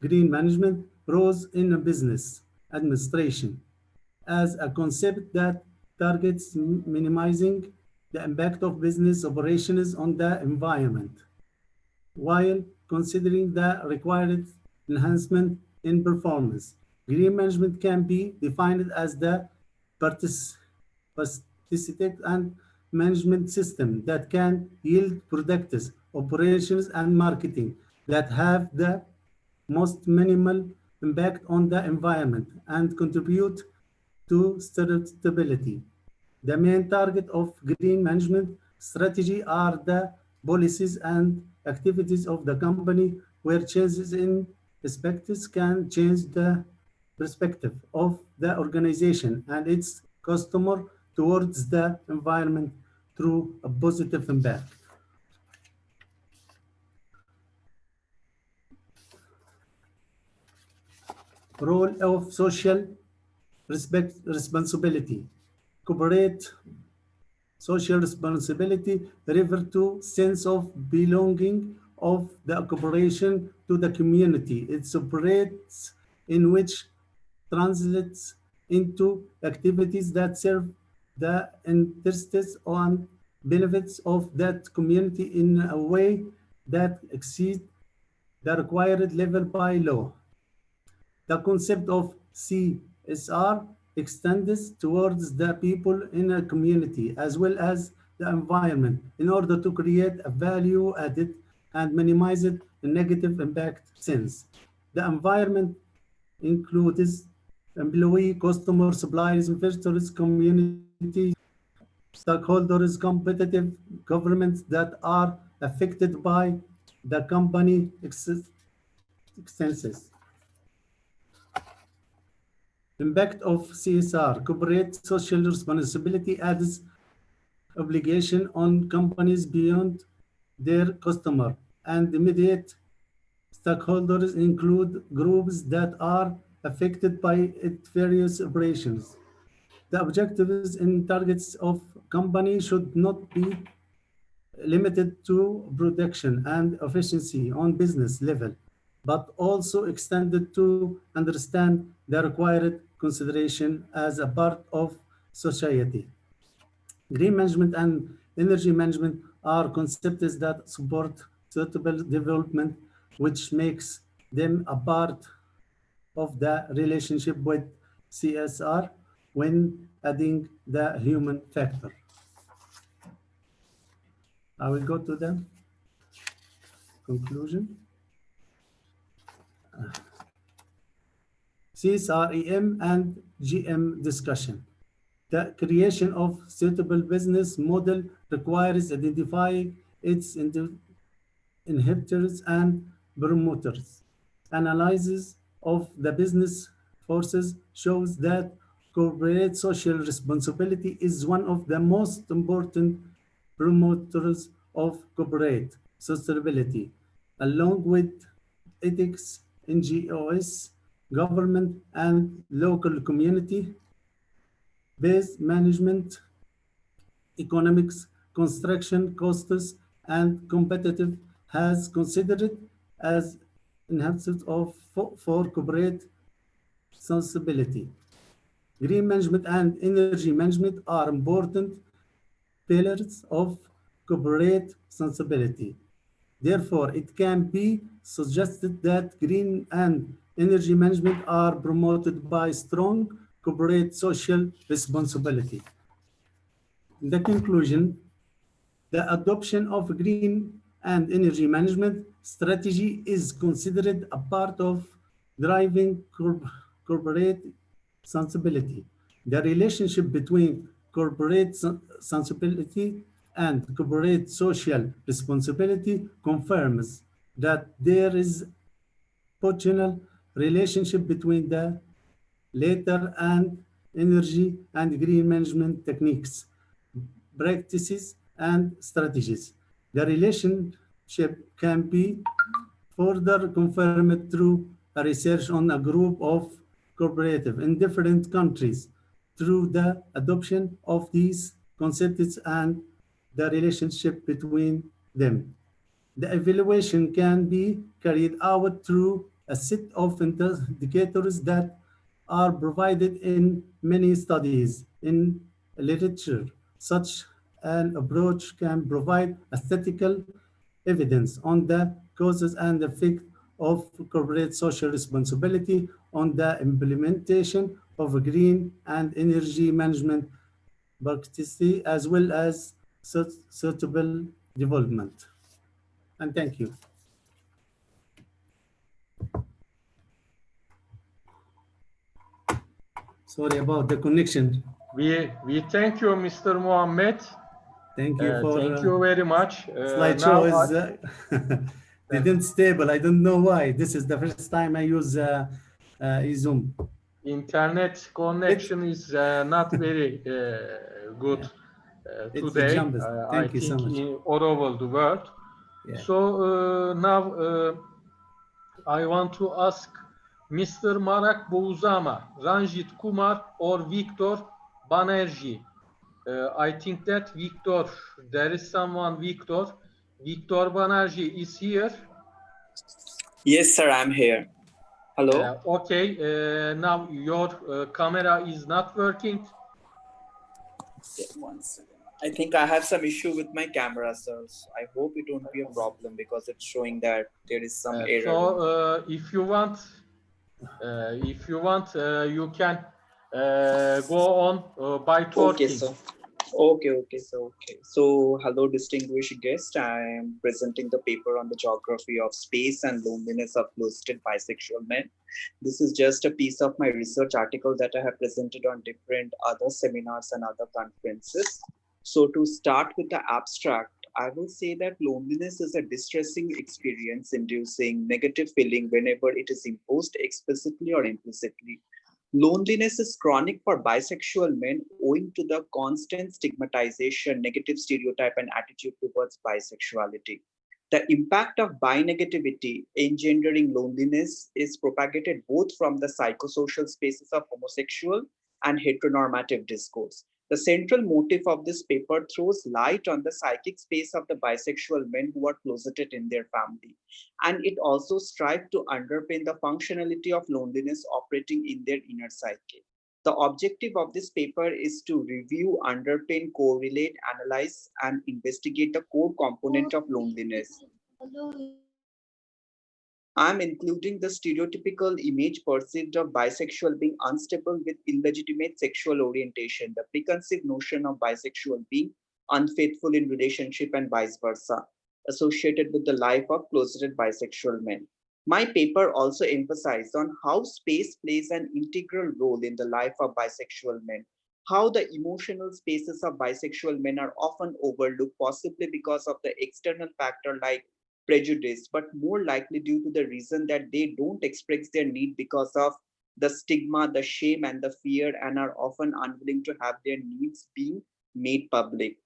Green management rose in business administration as a concept that targets minimizing the impact of business operations on the environment, while considering the required enhancement in performance. Green management can be defined as the participate and management system that can yield products, operations, and marketing that have the most minimal impact on the environment and contribute to stability. The main target of green management strategy are the policies and activities of the company where changes in perspectives can change the perspective of the organization and its customer towards the environment through a positive impact. Role of social responsibility. Corporate social responsibility refer to sense of belonging of the corporation to the community. It operates in which translates into activities that serve the interests and benefits of that community in a way that exceeds the required level by law. The concept of CSR extends towards the people in a community as well as the environment in order to create a value added and minimize the negative impact since. The environment includes employee, customer, suppliers, investors, community, stakeholders, competitive governments that are affected by the company expenses. Impact of CSR, corporate social responsibility adds obligation on companies beyond their customer and immediate stakeholders include groups that are affected by its various operations. The objectives and targets of company should not be limited to production and efficiency on business level, but also extended to understand the required consideration as a part of society. Green management and energy management are concepts that support sustainable development, which makes them a part of the relationship with CSR when adding the human factor. I will go to the conclusion. CSREM and GM discussion. The creation of suitable business model requires identifying its inhibitors and promoters. Analysis of the business forces shows that corporate social responsibility is one of the most important promoters of corporate sustainability, along with ethics, NGOs, government, and local community based management, economics, construction costs, and competitive has considered as enhancers of for corporate sensibility. Green management and energy management are important pillars of corporate sensibility. Therefore, it can be suggested that green and energy management are promoted by strong corporate social responsibility. In the conclusion, the adoption of green and energy management strategy is considered a part of driving corporate sensibility. The relationship between corporate sensibility and corporate social responsibility confirms that there is potential relationship between the latter and energy and green management techniques, practices, and strategies. The relationship can be further confirmed through a research on a group of corporations in different countries through the adoption of these concepts and the relationship between them. The evaluation can be carried out through a set of indicators that are provided in many studies in literature. Such an approach can provide statistical evidence on the causes and effect of corporate social responsibility on the implementation of green and energy management practices as well as suitable development. And thank you. Sorry about the connection. We thank you, Mr. Mohammed. Thank you for thank you very much. slideshow is didn't stable. I don't know why. This is the first time I use Zoom. Internet connection is not very good today. I Thank you think so much. in all over the world. Yeah. So now I want to ask Mr. Marak Bouzama, Ranjit Kumar, or Victor Banerjee. I think that Victor, there is someone Victor. Victor Banerjee is here. Yes, sir, I'm here. Hello. Okay, now your camera is not working. Yeah, 1 second. I think I have some issue with my camera, sir. So I hope it won't be a problem because it's showing that there is some error. So if you want, you can go on by talking. Okay, sir. Okay. So, hello, distinguished guest. I am presenting the paper on the geography of space and loneliness of closeted bisexual men. This is just a piece of my research article that I have presented on different other seminars and other conferences. So, to start with the abstract, I will say that loneliness is a distressing experience inducing negative feeling whenever it is imposed explicitly or implicitly. Loneliness is chronic for bisexual men owing to the constant stigmatization, negative stereotype, and attitude towards bisexuality. The impact of bi-negativity engendering loneliness is propagated both from the psychosocial spaces of homosexual and heteronormative discourse. The central motive of this paper throws light on the psychic space of the bisexual men who are closeted in their family, and it also strives to underpin the functionality of loneliness operating in their inner psyche. The objective of this paper is to review, underpin, correlate, analyze, and investigate the core component of loneliness. I'm including the stereotypical image perceived of bisexual being unstable with illegitimate sexual orientation, the preconceived notion of bisexual being unfaithful in relationship and vice versa, associated with the life of closeted bisexual men. My paper also emphasized on how space plays an integral role in the life of bisexual men, how the emotional spaces of bisexual men are often overlooked, possibly because of the external factor like prejudice, but more likely due to the reason that they don't express their need because of the stigma, the shame, and the fear, and are often unwilling to have their needs being made public.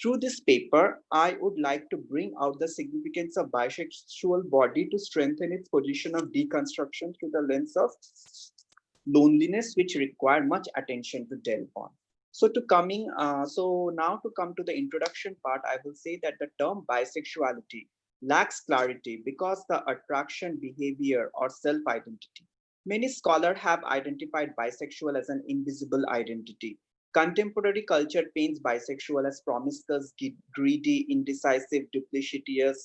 Through this paper, I would like to bring out the significance of bisexual body to strengthen its position of deconstruction through the lens of loneliness, which require much attention to delve on. So now to come to the introduction part, I will say that the term bisexuality lacks clarity because the attraction, behavior, or self-identity. Many scholars have identified bisexual as an invisible identity. Contemporary culture paints bisexual as promiscuous, greedy, indecisive, duplicitous,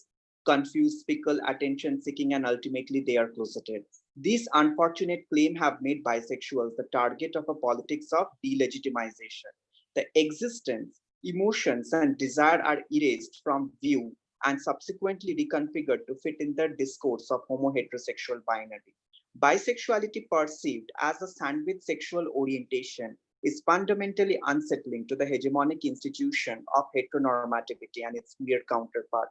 confused, fickle, attention-seeking, and ultimately they are closeted. These unfortunate claims have made bisexuals the target of a politics of delegitimization. The existence, emotions, and desire are erased from view and subsequently reconfigured to fit in the discourse of homo-heterosexual binary. Bisexuality perceived as a sandwich sexual orientation is fundamentally unsettling to the hegemonic institution of heteronormativity and its queer counterpart.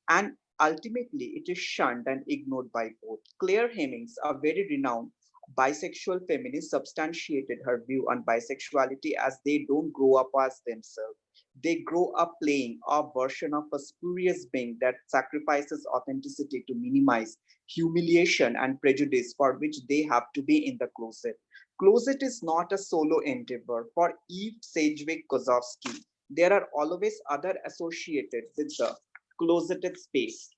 And ultimately, it is shunned and ignored by both. Claire Hemmings, a very renowned bisexual feminist, substantiated her view on bisexuality as they don't grow up as themselves. They grow up playing a version of a spurious being that sacrifices authenticity to minimize humiliation and prejudice for which they have to be in the closet. Closet is not a solo endeavor. For Eve Sedgwick Kozovsky, there are always others associated with the closeted space.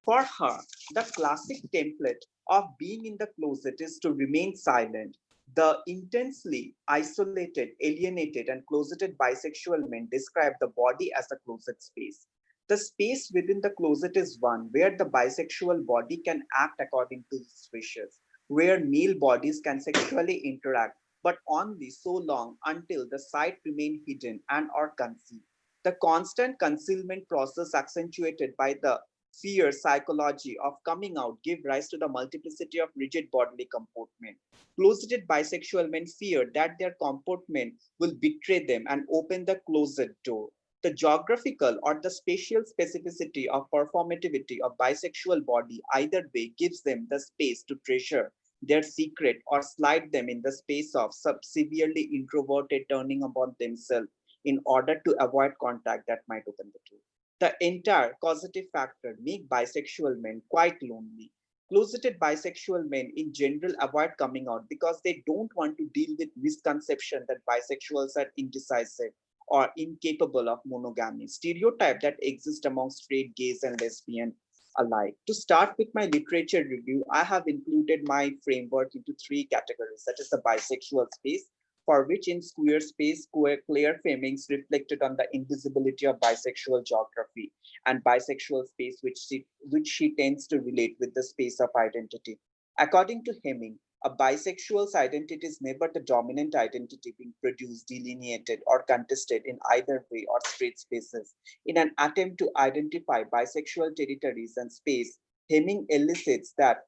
For her, the classic template of being in the closet is to remain silent. The intensely isolated, alienated, and closeted bisexual men describe the body as a closet space. The space within the closet is one where the bisexual body can act according to its wishes, where male bodies can sexually interact, but only so long until the site remain hidden and or concealed. The constant concealment process accentuated by the fear psychology of coming out give rise to the multiplicity of rigid bodily comportment. Closeted bisexual men fear that their comportment will betray them and open the closet door. The geographical or the spatial specificity of performativity of bisexual body either way gives them the space to treasure their secret or slide them in the space of severely introverted turning upon themselves in order to avoid contact that might open the door. The entire causative factor make bisexual men quite lonely. Closeted bisexual men in general avoid coming out because they don't want to deal with misconception that bisexuals are indecisive or incapable of monogamy, stereotype that exists among straight, gays, and lesbian alike. To start with my literature review, I have included my framework into three categories, such as the bisexual space, for which in queer space, Claire Flemings reflected on the invisibility of bisexual geography, and bisexual space, which she tends to relate with the space of identity. According to Hemming, a bisexual's identity is never the dominant identity being produced, delineated, or contested in either way or straight spaces. In an attempt to identify bisexual territories and space, Hemming elicits that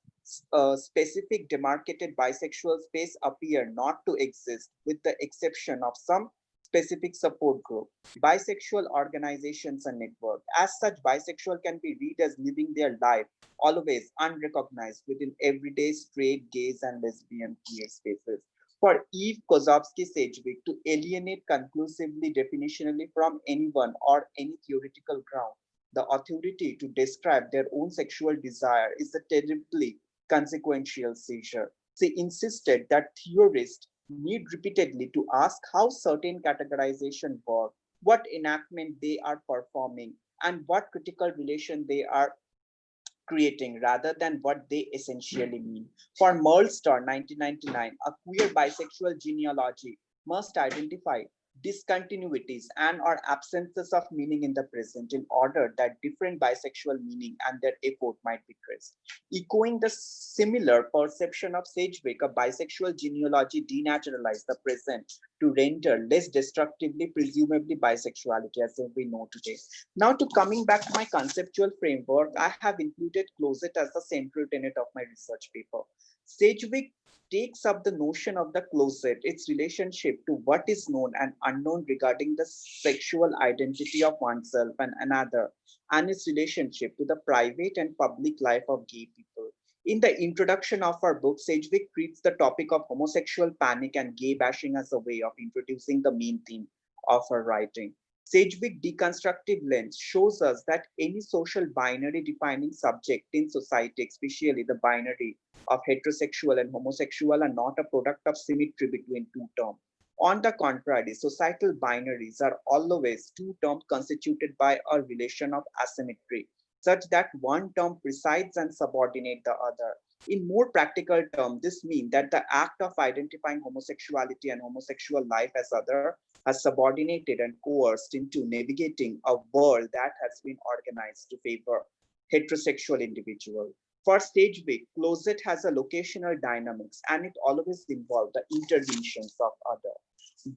a specific demarcated bisexual space appear not to exist, with the exception of some specific support group, bisexual organizations and networks. As such, bisexual can be read as living their life always unrecognized within everyday straight, gays, and lesbian queer spaces. For Eve Kozovsky Sedgwick to alienate conclusively definitionally from anyone or any theoretical ground the authority to describe their own sexual desire is a terribly consequential seizure. She insisted that theorists need repeatedly to ask how certain categorization work, what enactment they are performing, and what critical relation they are creating rather than what they essentially mean. For Merlster, 1999, a queer bisexual genealogy must identify discontinuities and or absences of meaning in the present in order that different bisexual meaning and their effort might be traced. Echoing the similar perception of Sedgwick, a bisexual genealogy denaturalized the present to render less destructively presumably bisexuality as we know today. Now to coming back to my conceptual framework, I have included closet as the central tenet of my research paper. Sedgwick takes up the notion of the closet, its relationship to what is known and unknown regarding the sexual identity of oneself and another, and its relationship to the private and public life of gay people. In the introduction of our book, Sedgwick treats the topic of homosexual panic and gay bashing as a way of introducing the main theme of her writing. Sedgwick's deconstructive lens shows us that any social binary defining subject in society, especially the binary of heterosexual and homosexual, are not a product of symmetry between two terms. On the contrary, societal binaries are always two terms constituted by a relation of asymmetry, such that one term presides and subordinates the other. In more practical terms, this means that the act of identifying homosexuality and homosexual life as other has subordinated and coerced into navigating a world that has been organized to favor heterosexual individual. For Sedgwick, closet has a locational dynamics and it always involves the interventions of other.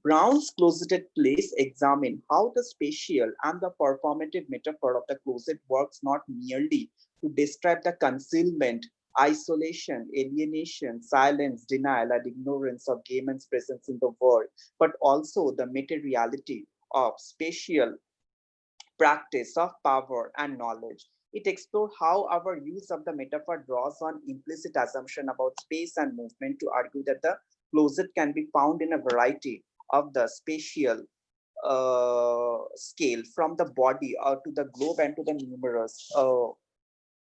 Brown's closeted place examine how the spatial and the performative metaphor of the closet works not merely to describe the concealment, isolation, alienation, silence, denial, and ignorance of gay men's presence in the world, but also the materiality of spatial practice of power and knowledge. It explores how our use of the metaphor draws on implicit assumption about space and movement to argue that the closet can be found in a variety of the spatial scale, from the body to the globe and to the numerous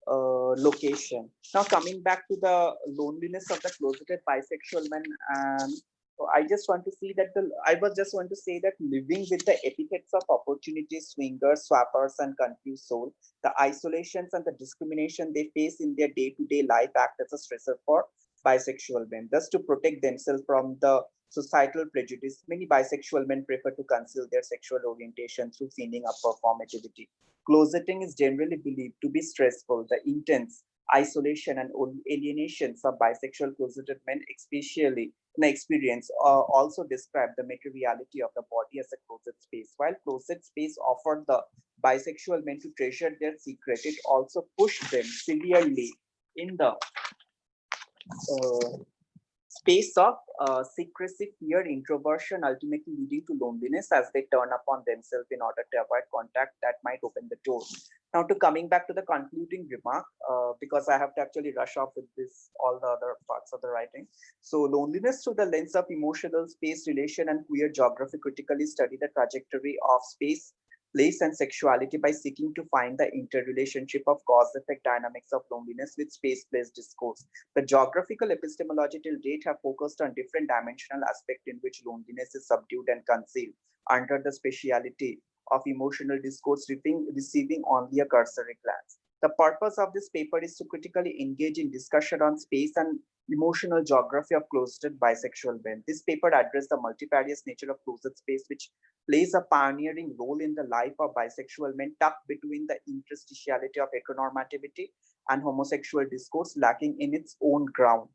location. Now coming back to the loneliness of the closeted bisexual man, I just want to see that living with the epithets of opportunity swingers, swappers, and confused soul, the isolations and the discrimination they face in their day-to-day life act as a stressor for bisexual men. Thus, to protect themselves from the societal prejudice, many bisexual men prefer to conceal their sexual orientation through feigning of performativity. Closeting is generally believed to be stressful. The intense isolation and alienations of bisexual closeted men, especially in experience, also describe the materiality of the body as a closet space. While closet space offered the bisexual men to treasure their secret, it also pushed them severely in the space of secrecy, fear, introversion, ultimately leading to loneliness as they turn upon themselves in order to avoid contact that might open the door. Now, to coming back to the concluding remark, because I have to actually rush off with this, all the other parts of the writing. So, loneliness through the lens of emotional space, relation, and queer geography critically study the trajectory of space, place, and sexuality by seeking to find the interrelationship of cause-effect dynamics of loneliness with space-place discourse. The geographical epistemology till date have focused on different dimensional aspects in which loneliness is subdued and concealed under the speciality of emotional discourse, receiving only a cursory glance. The purpose of this paper is to critically engage in discussion on space and emotional geography of closeted bisexual men. This paper addressed the multifarious nature of closet space, which plays a pioneering role in the life of bisexual men, tucked between the interstitiality of heteronormativity and homosexual discourse, lacking in its own ground.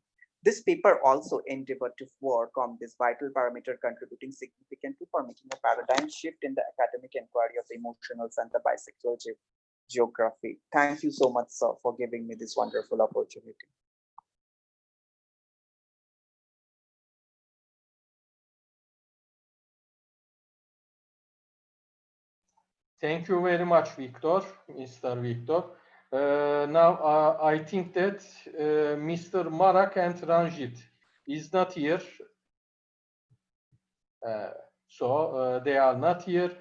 This paper also endeavored to work on this vital parameter, contributing significantly for making a paradigm shift in the academic inquiry of the emotionals and the bisexual geography. Thank you so much, sir, for giving me this wonderful opportunity. Thank you very much, Victor, Mr. Victor. Now, I think that Mr. Marak and Ranjit is not here. So they are not here.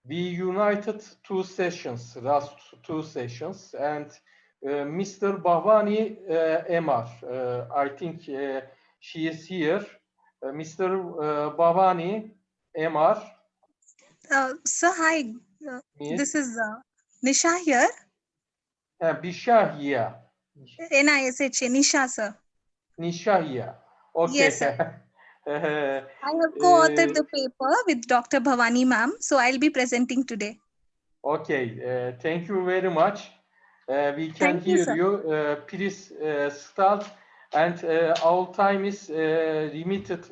We united two sessions, last two sessions, and Mr. Bahwani Emar, I think she is here. Mr. Bhavani MR. So hi, this is Nisha here. Bisha here. NISHA, Nisha sir. Nisha here. Okay. Yes, sir. I have co-authored the paper with Dr. Bhavani ma'am, so I'll be presenting today. Okay, thank you very much. We can Thank you, hear sir. you. Please start, and our time is limited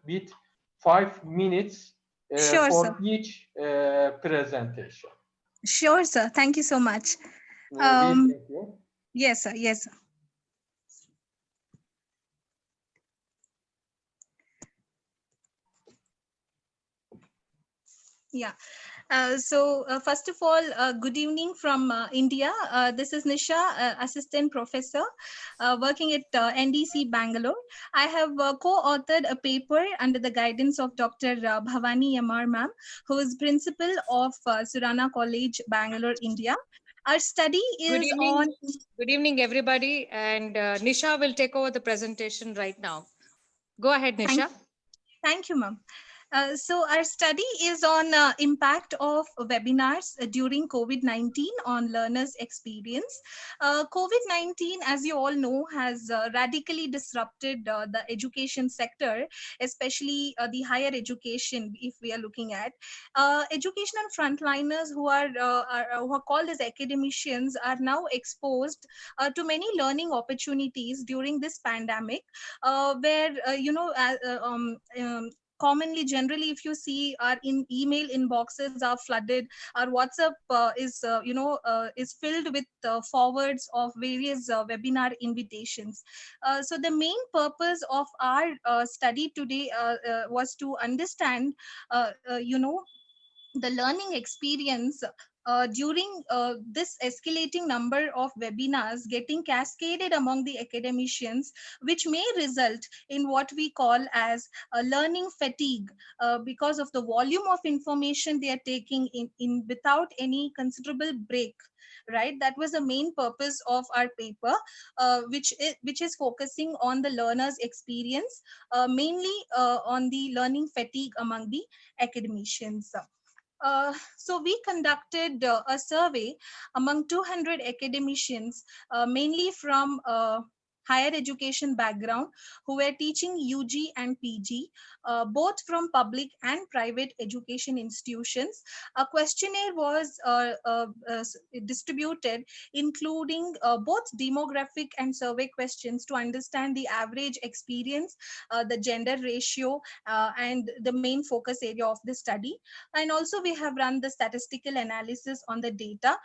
with 5 minutes Sure, for sir. each presentation. Sure, sir. Thank you so much. We thank you. Yes, sir. Yes, sir. Yeah. First of all, good evening from India. This is Nisha, assistant professor working at NDC Bangalore. I have co-authored a paper under the guidance of Dr. Bhavani MR ma'am, who is principal of Surana College, Bangalore, India. Our study is on... Good evening, everybody. And Nisha will take over the presentation right now. Go ahead, Nisha. Thank you, ma'am. So our study is on impact of webinars during COVID-19 on learners' experience. COVID-19, as you all know, has radically disrupted the education sector, especially the higher education, if we are looking at. Educational frontliners who are called as academicians are now exposed to many learning opportunities during this pandemic, where, commonly, generally, if you see, our email inboxes are flooded. Our WhatsApp is filled with forwards of various webinar invitations. So the main purpose of our study today was to understand, the learning experience during this escalating number of webinars getting cascaded among the academicians, which may result in what we call as learning fatigue, because of the volume of information they are taking in without any considerable break. Right, that was the main purpose of our paper, which is focusing on the learner's experience, mainly on the learning fatigue among the academicians. So we conducted a survey among 200 academicians, mainly from higher education background, who were teaching UG and PG, both from public and private education institutions. A questionnaire was distributed, including both demographic and survey questions to understand the average experience, the gender ratio, and the main focus area of the study. And also we have run the statistical analysis on the data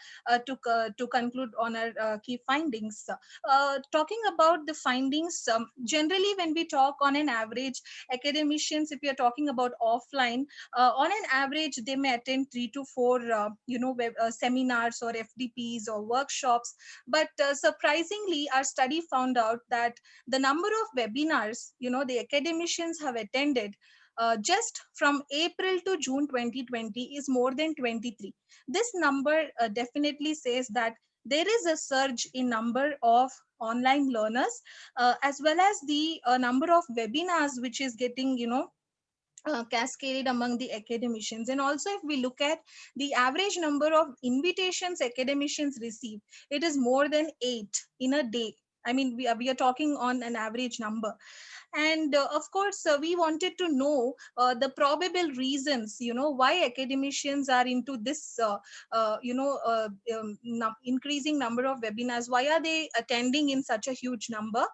to conclude on our key findings. Talking about the findings, generally when we talk on an average, academicians, if we are talking about offline, on an average they may attend 3 to 4 seminars or FDPs or workshops. But surprisingly, our study found out that the number of webinars the academicians have attended just from April to June 2020 is more than 23. This number definitely says that there is a surge in number of online learners, as well as the number of webinars which is getting cascaded among the academicians. And also, if we look at the average number of invitations academicians receive, it is more than 8 in a day. I mean, we are talking on an average number. And of course, we wanted to know the probable reasons, why academicians are into this, increasing number of webinars. Why are they attending in such a huge number?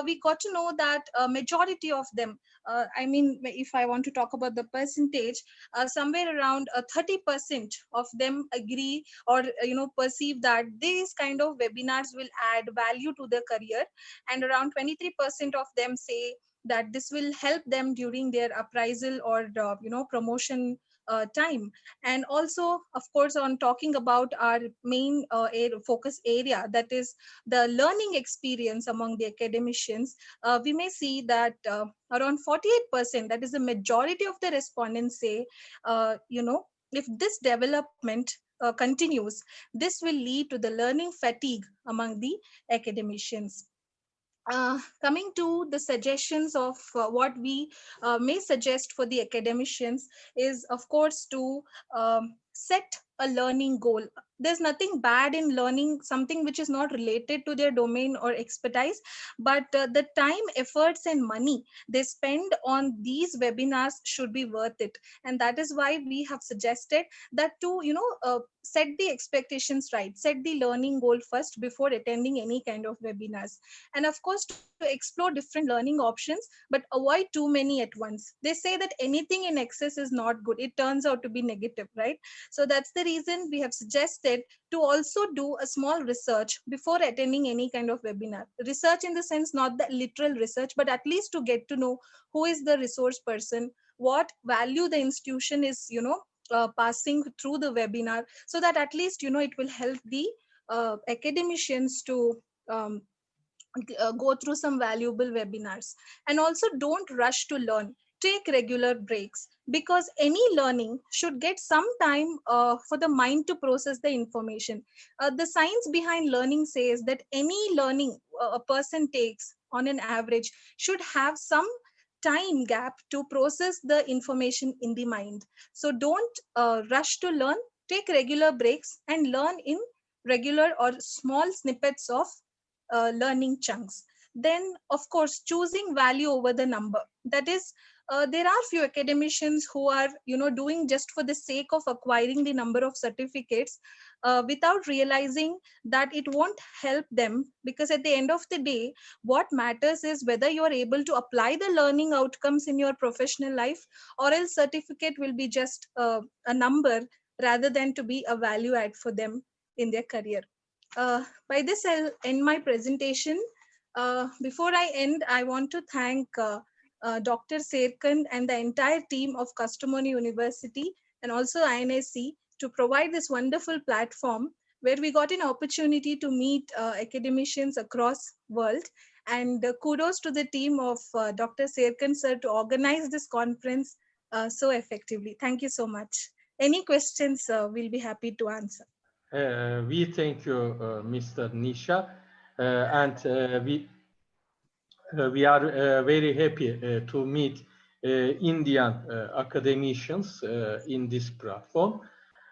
We got to know that majority of them, if I want to talk about the percentage, somewhere around 30% of them agree or perceive that these kind of webinars will add value to their career, and around 23% of them say that this will help them during their appraisal or promotion time. And also, of course, on talking about our main focus area, that is the learning experience among the academicians, we may see that around 48%, that is the majority of the respondents, say, if this development continues, this will lead to the learning fatigue among the academicians. Coming to the suggestions of what we may suggest for the academicians is, of course, to set a learning goal. There's nothing bad in learning something which is not related to their domain or expertise, but the time, efforts, and money they spend on these webinars should be worth it. And that is why we have suggested that to, set the expectations right, set the learning goal first before attending any kind of webinars. And of course, to explore different learning options, but avoid too many at once. They say that anything in excess is not good. It turns out to be negative, right? So that's the reason we have suggested to also do a small research before attending any kind of webinar. Research in the sense, not the literal research, but at least to get to know who is the resource person, what value the institution is, passing through the webinar, so that at least, it will help the academicians to go through some valuable webinars. And also, don't rush to learn. Take regular breaks, because any learning should get some time for the mind to process the information. The science behind learning says that any learning a person takes on an average should have some time gap to process the information in the mind. So don't rush to learn. Take regular breaks and learn in regular or small snippets of learning chunks. Then, of course, choosing value over the number. That is, there are few academicians who are, doing just for the sake of acquiring the number of certificates, without realizing that it won't help them. Because at the end of the day, what matters is whether you are able to apply the learning outcomes in your professional life, or else certificate will be just a number rather than to be a value add for them in their career. By this, I'll end my presentation. Before I end, I want to thank Dr. Serkand and the entire team of Kastamoni University and also INSC to provide this wonderful platform where we got an opportunity to meet academicians across world. And kudos to the team of Dr. Serkand sir to organize this conference so effectively. Thank you so much. Any questions, we'll be happy to answer. We thank you, Mr. Nisha, and we are very happy to meet Indian academicians in this platform.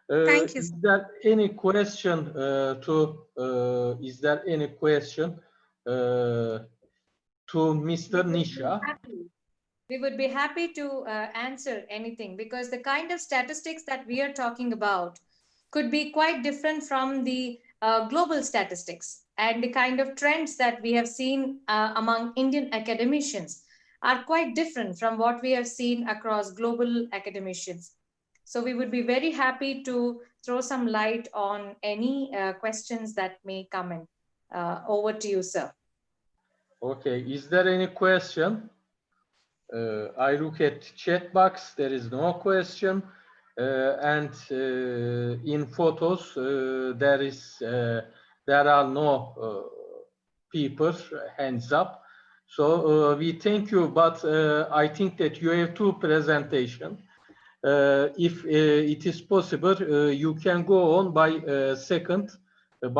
Thank you. Is there any question Is there any question to Mr. Nisha? We would be happy to answer anything, because the kind of statistics that we are talking about could be quite different from the global statistics, and the kind of trends that we have seen among Indian academicians are quite different from what we have seen across global academicians. So we would be very happy to throw some light on any questions that may come in. Over to you, sir. Okay, is there any question? I look at chat box, there is no question. And in photos, there are no people hands up. So we thank you, but I think that you have two presentations. If it is possible, you can go on by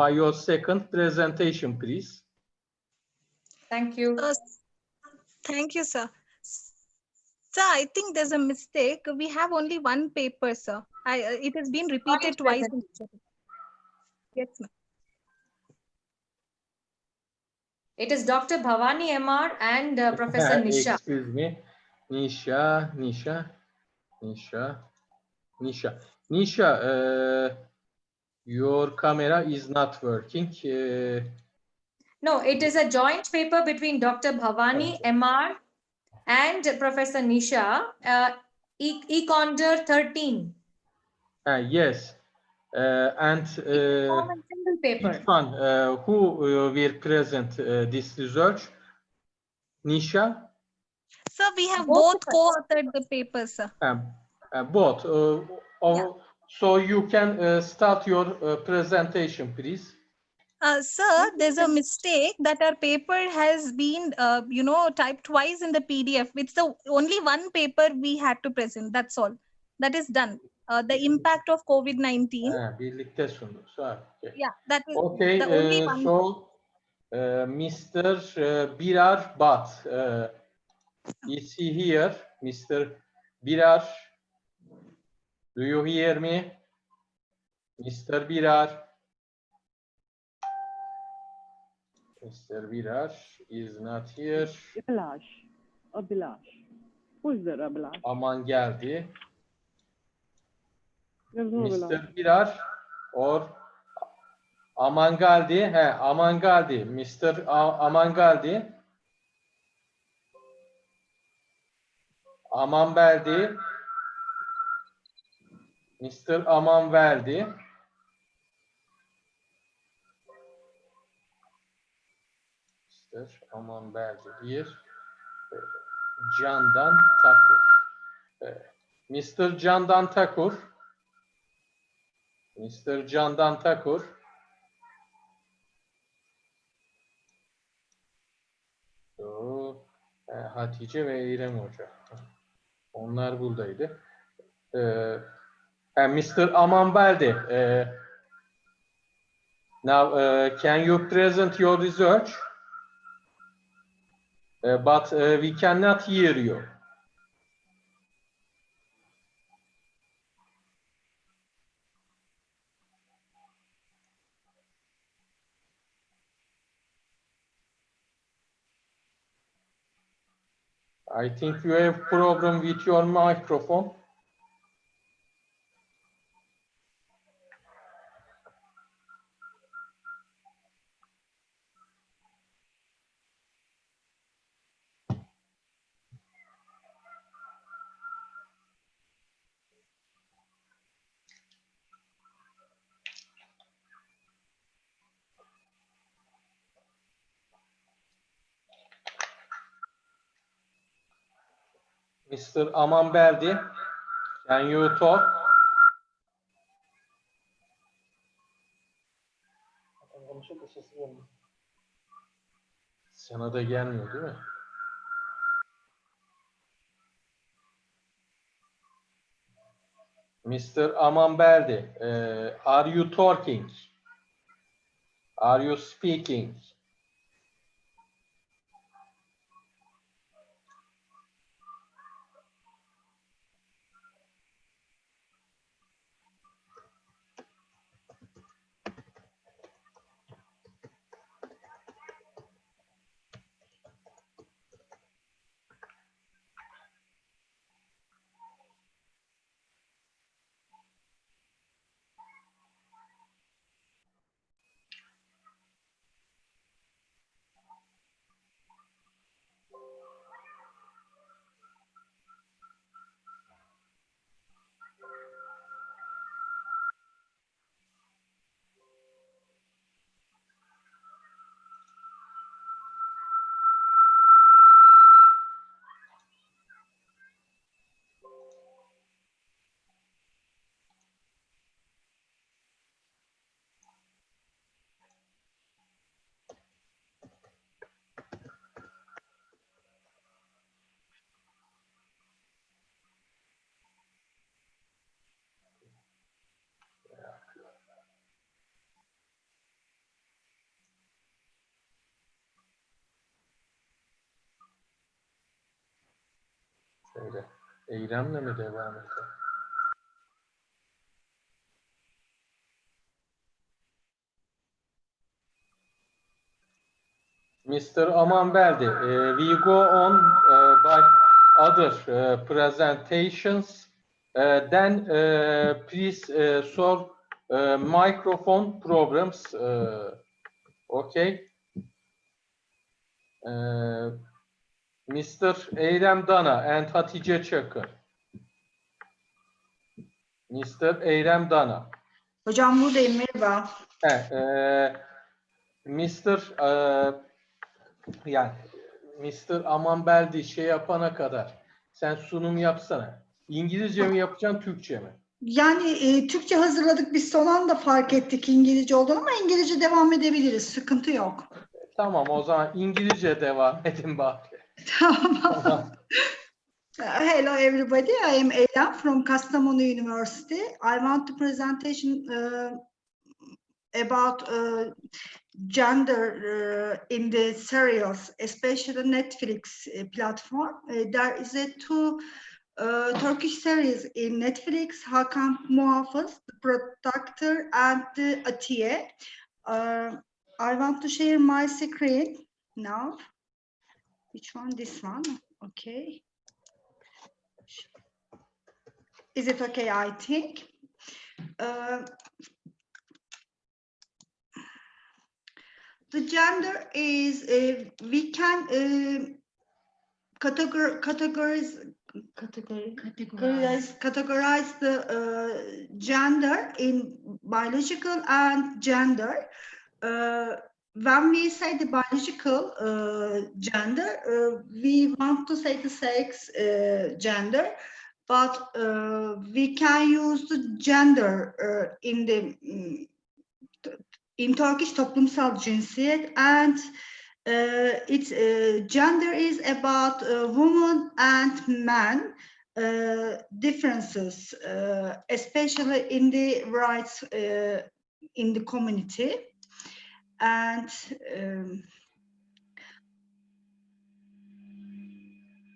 your second presentation, please. Thank you. Thank you, sir. Sir, I think there's a mistake. We have only one paper, sir. It has been repeated twice. Yes, ma'am. It is Dr. Bhavani MR and Professor Nisha. Excuse me. Nisha. Nisha, your camera is not working. No, it is a joint paper between Dr. Bhavani MR and Professor Nisha, Econder 13. Yes. And single paper. which one? Who will present this research? Nisha? Sir, we have both co-authored the paper, sir. Both. So you can start your presentation, please. Sir, there's a mistake that our paper has been, typed twice in the PDF. It's the only one paper we had to present. That's all. That is done. The impact of COVID-19. Birlikte sunduk. Okay. Yeah, that is okay. the only one. So Mr. Birar Bat. Is he here? Mr. Birar, do you hear me? Mr. Birar. Mr. Birar is not here. Abhilash. Who is there, Abhilash? Aman geldi. There's no Mr. Abhilash. Birar or Aman geldi. Aman geldi. Mr. Aman geldi. Aman verdi. Mr. Aman verdi. Mr. Aman verdi. Bir. Candan Takur. Mr. Candan Takur. Mr. Candan Takur. Hatice ve İrem Hoca. Onlar buradaydı. Mr. Aman Beldi. Now, can you present your research? But we cannot hear you. I think you have problem with your microphone. Mr. Aman Beldi, can you talk? Sana da gelmiyor değil mi? Mr. Aman Beldi, are you talking? Are you speaking? Şöyle, eylemle mi devam edelim? Mr. Aman Beldi, we go on by other presentations. Then please solve microphone problems. Okay. Mr. Eylem Dana and Hatice Çakır. Mr. Eylem Dana. Hocam buradayım, merhaba. Yani Mr. Aman Beldi şey yapana kadar sen sunum yapsana. İngilizce mi yapacaksın, Türkçe mi? Yani Türkçe hazırladık biz, son anda fark ettik İngilizce olduğunu ama İngilizce devam edebiliriz, sıkıntı yok. Tamam, o zaman İngilizce devam edin bari. Tamam. Hello everybody, I am Eylem from Kastamonu University. I want to presentation about gender in the serials, especially Netflix platform. There is a two Turkish series in Netflix, serkand1975's, Prof.Dr. and Atiye. I want to share my screen now. Which one? This one. Okay. Is it okay? I think. The gender is we can categorize the gender in biological and gender. When we say the biological gender, we want to say the sex gender, but we can use the gender in Turkish toplumsal cinsiyet, and its gender is about women and men differences, especially in the rights in the community. And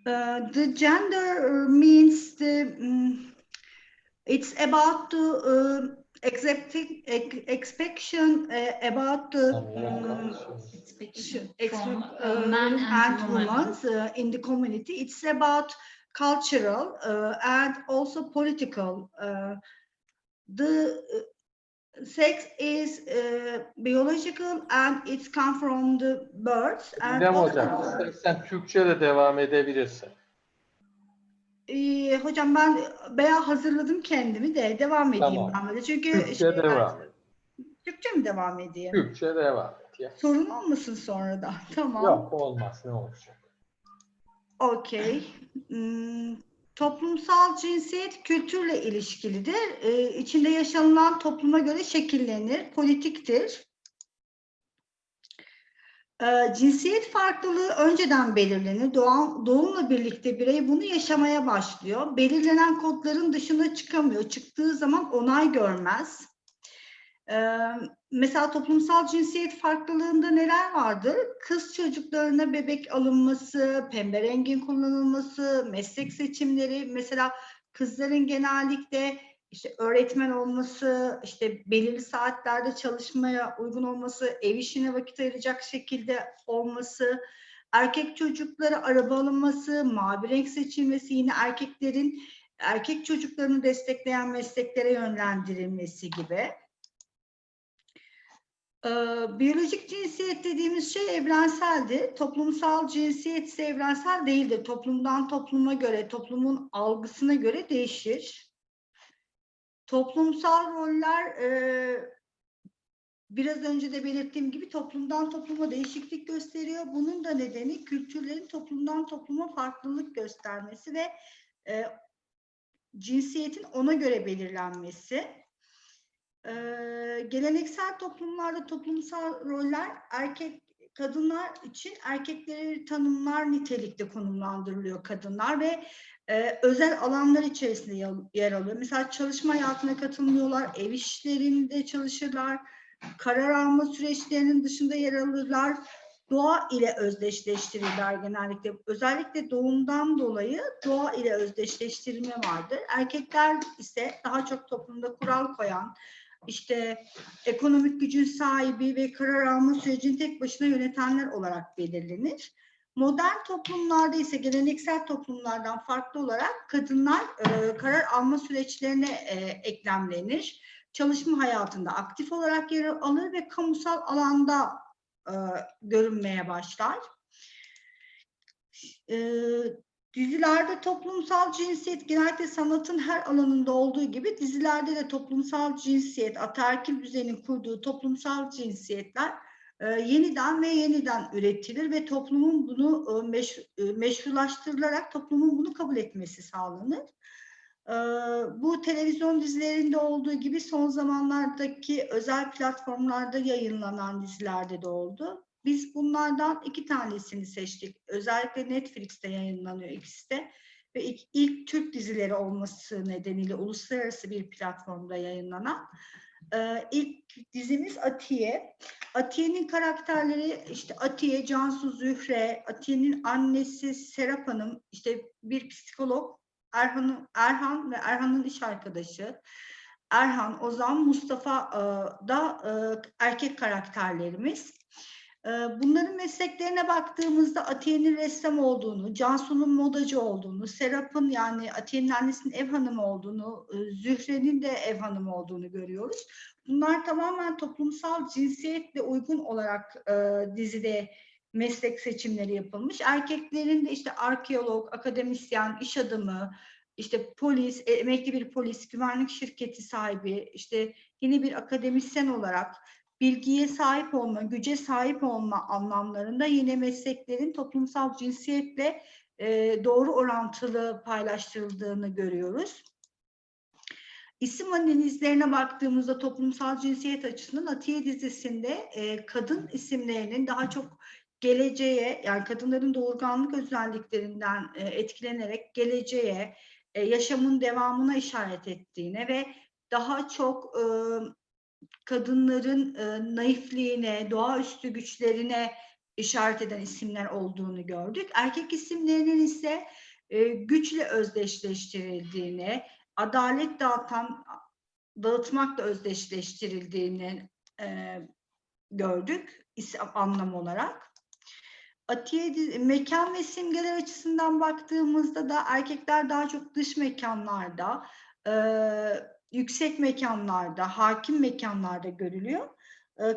the gender means it's about the expectation about the men and women in the community. It's about cultural and also political. The sex is biological and it's come from the birth. Didem hocam, istersen Türkçe de devam edebilirsin. Hocam ben bayağı hazırladım kendimi de devam edeyim Tamam. ben böyle. Çünkü Türkçe devam et. Türkçe mi devam edeyim? Türkçe devam et ya. Sorun olmasın sonra da. Tamam. Yok olmaz, ne olacak? Okey. Toplumsal cinsiyet kültürle ilişkilidir. İçinde yaşanılan topluma göre şekillenir, politiktir. Cinsiyet farklılığı önceden belirlenir. Doğumla birlikte birey bunu yaşamaya başlıyor. Belirlenen kodların dışına çıkamıyor. Çıktığı zaman onay görmez. Mesela toplumsal cinsiyet farklılığında neler vardır? Kız çocuklarına bebek alınması, pembe rengin kullanılması, meslek seçimleri. Mesela kızların genellikle işte öğretmen olması, işte belirli saatlerde çalışmaya uygun olması, ev işine vakit ayıracak şekilde olması, erkek çocuklara araba alınması, mavi renk seçilmesi, yine erkek çocuklarını destekleyen mesleklere yönlendirilmesi gibi. Biyolojik cinsiyet dediğimiz şey evrenseldi. Toplumsal cinsiyet ise evrensel değildir. Toplumdan topluma göre, toplumun algısına göre değişir. Toplumsal roller biraz önce de belirttiğim gibi toplumdan topluma değişiklik gösteriyor. Bunun da nedeni kültürlerin toplumdan topluma farklılık göstermesi ve cinsiyetin ona göre belirlenmesi. Geleneksel toplumlarda toplumsal roller kadınlar için erkekleri tanımlar nitelikte konumlandırılıyor kadınlar ve özel alanlar içerisinde yer alıyor. Mesela çalışma hayatına katılmıyorlar, ev işlerinde çalışırlar, karar alma süreçlerinin dışında yer alırlar, doğa ile özdeşleştirirler genellikle. Özellikle doğumdan dolayı doğa ile özdeşleştirilme vardır. Erkekler ise daha çok toplumda kural koyan, işte ekonomik gücün sahibi ve karar alma sürecini tek başına yönetenler olarak belirlenir. Modern toplumlarda ise geleneksel toplumlardan farklı olarak kadınlar karar alma süreçlerine eklemlenir. Çalışma hayatında aktif olarak yer alır ve kamusal alanda görünmeye başlar. Dizilerde toplumsal cinsiyet genellikle sanatın her alanında olduğu gibi dizilerde de toplumsal cinsiyet, ataerkil düzenin kurduğu toplumsal cinsiyetler yeniden ve yeniden üretilir ve toplumun bunu meşrulaştırılarak toplumun bunu kabul etmesi sağlanır. Bu televizyon dizilerinde olduğu gibi son zamanlardaki özel platformlarda yayınlanan dizilerde de oldu. Biz bunlardan 2 tanesini seçtik. Özellikle Netflix'te yayınlanıyor ikisi de. ve ilk Türk dizileri olması nedeniyle uluslararası bir platformda yayınlanan ilk dizimiz Atiye. Atiye'nin karakterleri işte Atiye, Cansu, Zühre, Atiye'nin annesi Serap Hanım, işte bir psikolog, Erhan ve Erhan'ın iş arkadaşı. Erhan, Ozan, Mustafa da erkek karakterlerimiz. Bunların mesleklerine baktığımızda Atiye'nin ressam olduğunu, Cansu'nun modacı olduğunu, Serap'ın yani Atiye'nin annesinin ev hanımı olduğunu, Zühre'nin de ev hanımı olduğunu görüyoruz. Bunlar tamamen toplumsal cinsiyetle uygun olarak dizide meslek seçimleri yapılmış. Erkeklerin de işte arkeolog, akademisyen, iş adamı, işte polis, emekli bir polis, güvenlik şirketi sahibi, işte yine bir akademisyen olarak bilgiye sahip olma, güce sahip olma anlamlarında yine mesleklerin toplumsal cinsiyetle doğru orantılı paylaştırıldığını görüyoruz. İsim analizlerine baktığımızda toplumsal cinsiyet açısından Atiye dizisinde kadın isimlerinin daha çok geleceğe, yani kadınların doğurganlık özelliklerinden etkilenerek geleceğe, yaşamın devamına işaret ettiğine ve daha çok kadınların naifliğine, doğaüstü güçlerine işaret eden isimler olduğunu gördük. Erkek isimlerinin ise güçle özdeşleştirildiğini, adalet dağıtmakla özdeşleştirildiğini gördük isim anlam olarak. Atiye mekan ve simgeler açısından baktığımızda da erkekler daha çok dış mekanlarda, yüksek mekanlarda, hakim mekanlarda görülüyor.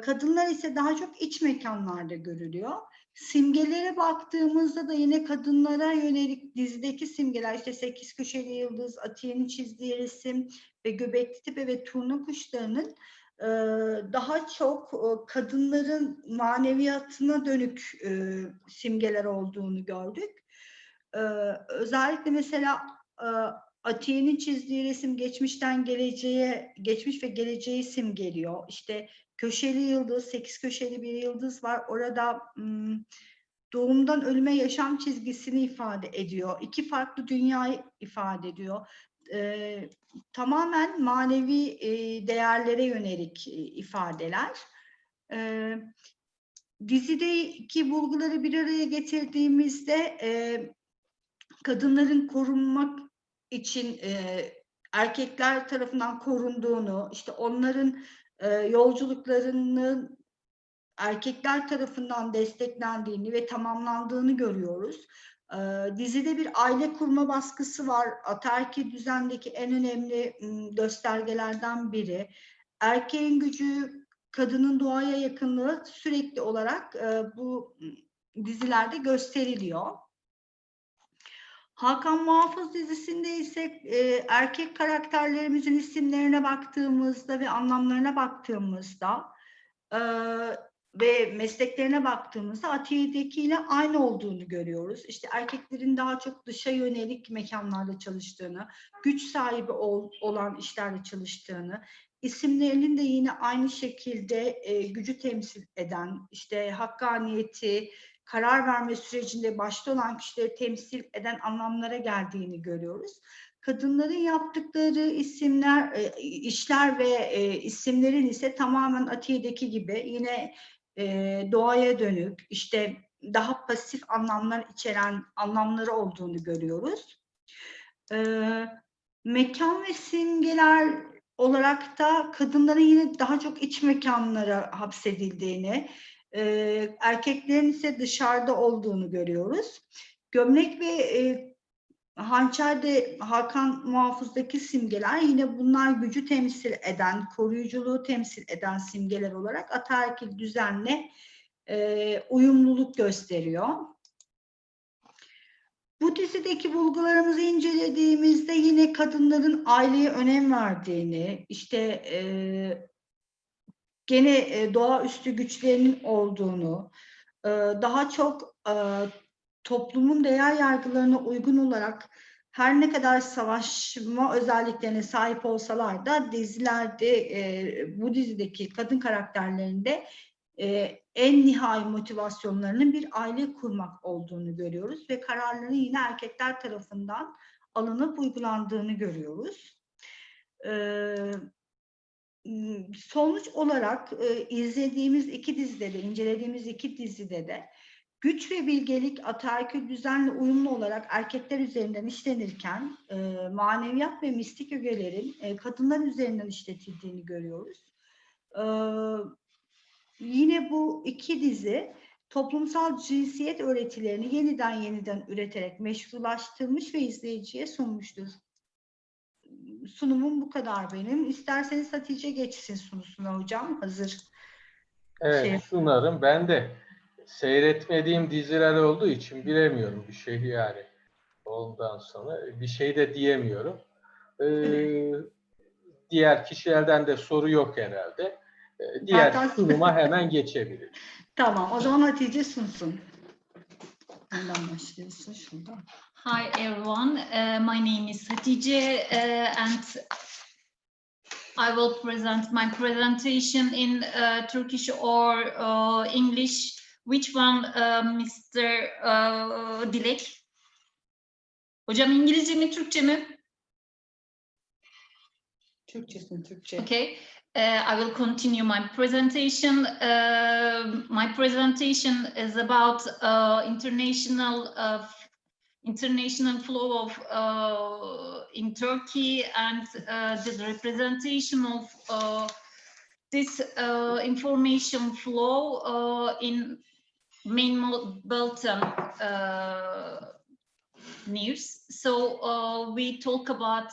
Kadınlar ise daha çok iç mekanlarda görülüyor. Simgelere baktığımızda da yine kadınlara yönelik dizideki simgeler, işte 8 köşeli yıldız, Atiye'nin çizdiği resim ve göbekli tepe ve turna kuşlarının daha çok kadınların maneviyatına dönük simgeler olduğunu gördük. Özellikle mesela Atiye'nin çizdiği resim geçmişten geleceğe, geçmiş ve geleceği simgeliyor. İşte köşeli yıldız, 8 köşeli bir yıldız var. Orada doğumdan ölüme yaşam çizgisini ifade ediyor. İki farklı dünyayı ifade ediyor. Tamamen manevi değerlere yönelik ifadeler. Dizideki bulguları bir araya getirdiğimizde kadınların korunmak için erkekler tarafından korunduğunu, işte onların yolculuklarının erkekler tarafından desteklendiğini ve tamamlandığını görüyoruz. Dizide bir aile kurma baskısı var. Ataerkil düzendeki en önemli göstergelerden biri. Erkeğin gücü, kadının doğaya yakınlığı sürekli olarak bu dizilerde gösteriliyor. Hakan Muhafız dizisinde ise erkek karakterlerimizin isimlerine baktığımızda ve anlamlarına baktığımızda ve mesleklerine baktığımızda Atiye'dekiyle aynı olduğunu görüyoruz. İşte erkeklerin daha çok dışa yönelik mekanlarda çalıştığını, güç sahibi olan işlerde çalıştığını, isimlerinin de yine aynı şekilde gücü temsil eden, işte hakkaniyeti, karar verme sürecinde başta olan kişileri temsil eden anlamlara geldiğini görüyoruz. Kadınların yaptıkları işler ve isimlerin ise tamamen Atiye'deki gibi yine doğaya dönük, işte daha pasif anlamlar içeren anlamları olduğunu görüyoruz. Mekan ve simgeler olarak da kadınların yine daha çok iç mekanlara hapsedildiğini, erkeklerin ise dışarıda olduğunu görüyoruz. Gömlek ve hançerde Hakan Muhafız'daki simgeler yine bunlar gücü temsil eden, koruyuculuğu temsil eden simgeler olarak ataerkil düzenle uyumluluk gösteriyor. Bu dizideki bulgularımızı incelediğimizde yine kadınların aileye önem verdiğini, işte gene doğaüstü güçlerinin olduğunu, daha çok toplumun değer yargılarına uygun olarak her ne kadar savaşma özelliklerine sahip olsalar da dizilerde bu dizideki kadın karakterlerinde en nihai motivasyonlarının bir aile kurmak olduğunu görüyoruz ve kararların yine erkekler tarafından alınıp uygulandığını görüyoruz. Sonuç olarak izlediğimiz iki dizide de, incelediğimiz iki dizide de güç ve bilgelik ataerkil düzenle uyumlu olarak erkekler üzerinden işlenirken maneviyat ve mistik ögelerin kadınlar üzerinden işletildiğini görüyoruz. Yine bu iki dizi toplumsal cinsiyet öğretilerini yeniden üreterek meşrulaştırmış ve izleyiciye sunmuştur. Sunumum bu kadar benim. İsterseniz Hatice geçsin sunusuna hocam. Hazır. Evet, sunarım. Ben de seyretmediğim diziler olduğu için bilemiyorum bir şey yani. Ondan sonra bir şey de diyemiyorum. Diğer kişilerden de soru yok herhalde. Diğer sunuma hemen geçebilirim. Tamam, o zaman Hatice sunsun. Nereden başlıyorsun şurada? Hi everyone, my name is Hatice and I will present my presentation in Turkish or English. Which one, Mr. Dilek? Hocam İngilizce mi, Türkçe mi? Türkçesin, Türkçe. Okay, I will continue my presentation. My presentation is about international flow of in Turkey and the representation of this information flow in main Balkan news. So we talk about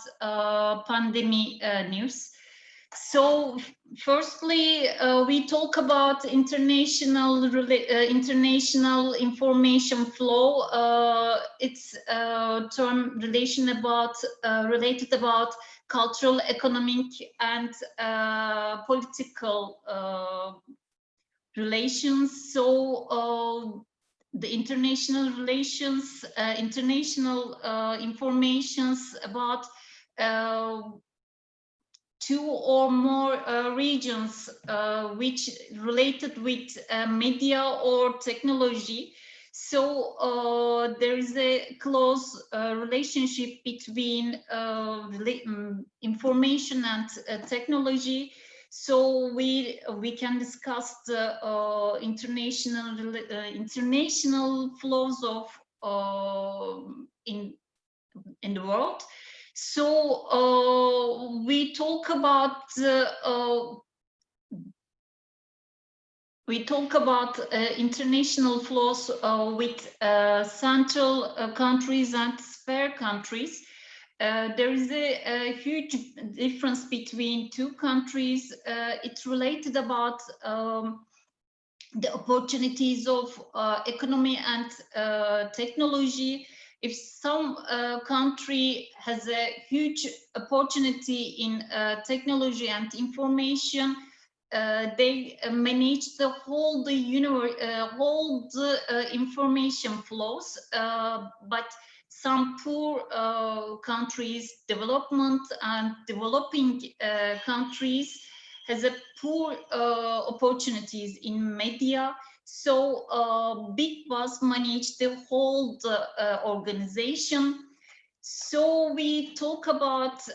pandemic news. So firstly, we talk about international information flow. It's a term related about cultural, economic, and political relations. So the international relations, international informations about two or more regions which related with media or technology. So there is a close relationship between information and technology. So we can discuss the international flows of in the world. So we talk about international flows with central countries and sphere countries. There is a huge difference between two countries. It's related about the opportunities of economy and technology. If some country has a huge opportunity in technology and information, they manage the whole information flows, but some poor countries, development and developing countries has a poor opportunities in media. So big boss manage the whole organization. So we talk about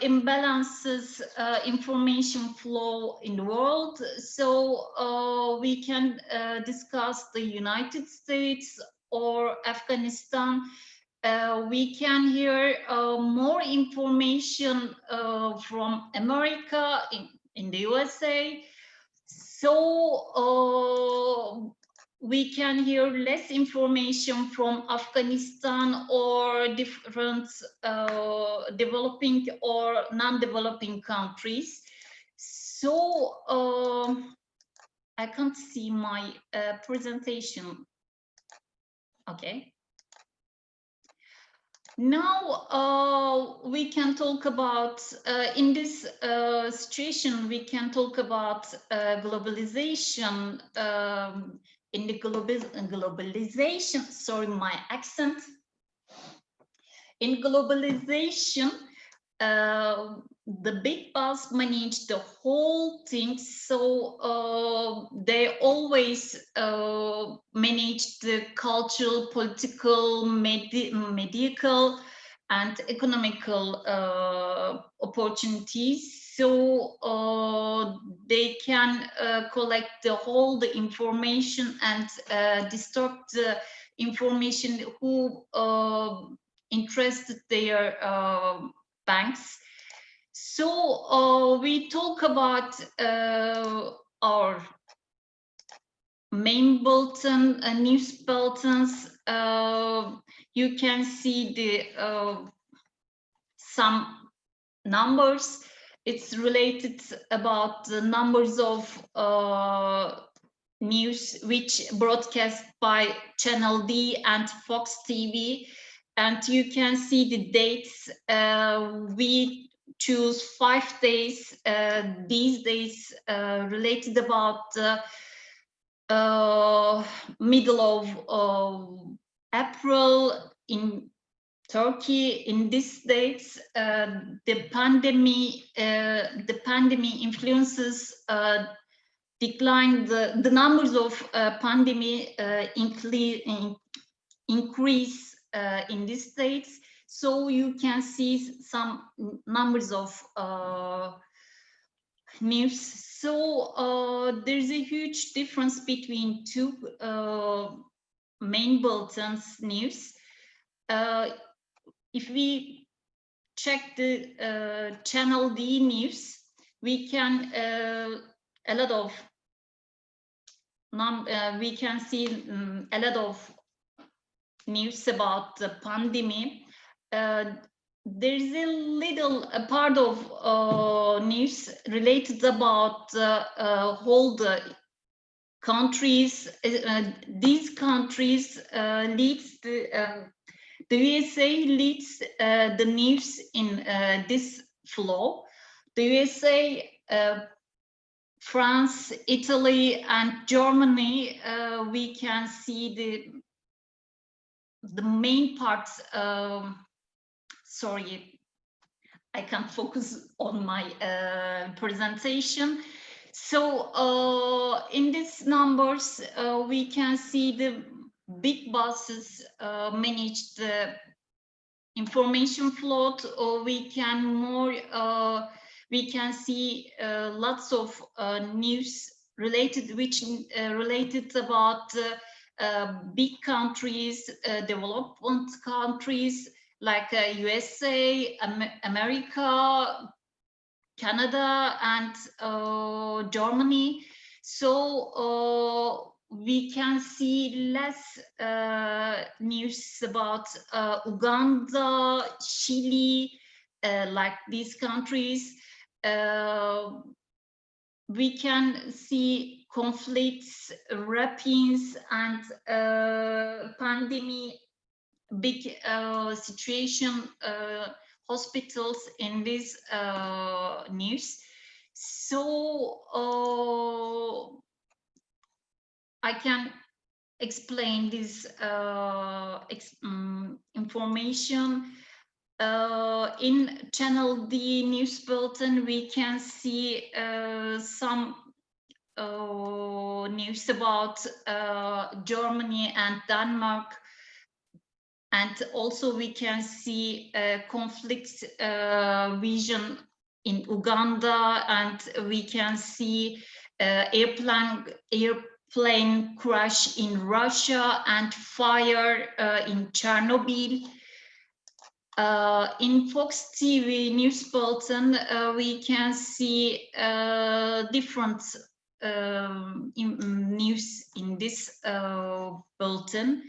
imbalances information flow in the world. So we can discuss the United States or Afghanistan. We can hear more information from America in the USA. So we can hear less information from Afghanistan or different developing or non-developing countries. So I can't see my presentation. Okay. Now we can talk about, in this situation, we can talk about globalization. In the globalization, sorry, my accent. In globalization, the big boss manage the whole thing, so they always manage the cultural, political, medical, and economical opportunities. So they can collect the information and distort the information who interested their banks. So we talk about our main bulletin, news bulletins. You can see the some numbers. It's related about the numbers of news which broadcast by Channel D and Fox TV. And you can see the dates. We choose 5 days. These days related about the middle of April in Turkey. In these dates, the pandemic influences decline. The numbers of pandemic increase in these states. So you can see some numbers of news. So there's a huge difference between two main bulletins news. If we check the Channel D news, we can we can see a lot of news about the pandemic. There's a little part of news related about whole the countries. These countries leads the USA leads the news in this flow. The USA, France, Italy, and Germany, we can see the main parts. Sorry, I can't focus on my presentation. So in these numbers, we can see the big bosses manage the information flow, or we can see lots of news related, which related about big countries, development countries like USA, America, Canada, and Germany. So we can see less news about Uganda, Chile, like these countries. We can see conflicts, rapines, and pandemic, big situation, hospitals in this news. So I can explain this information. In Channel D news bulletin, we can see some news about Germany and Denmark. And also we can see conflict vision in Uganda, and we can see airplane crash in Russia and fire in Chernobyl. In Fox TV news bulletin, we can see different news in this bulletin.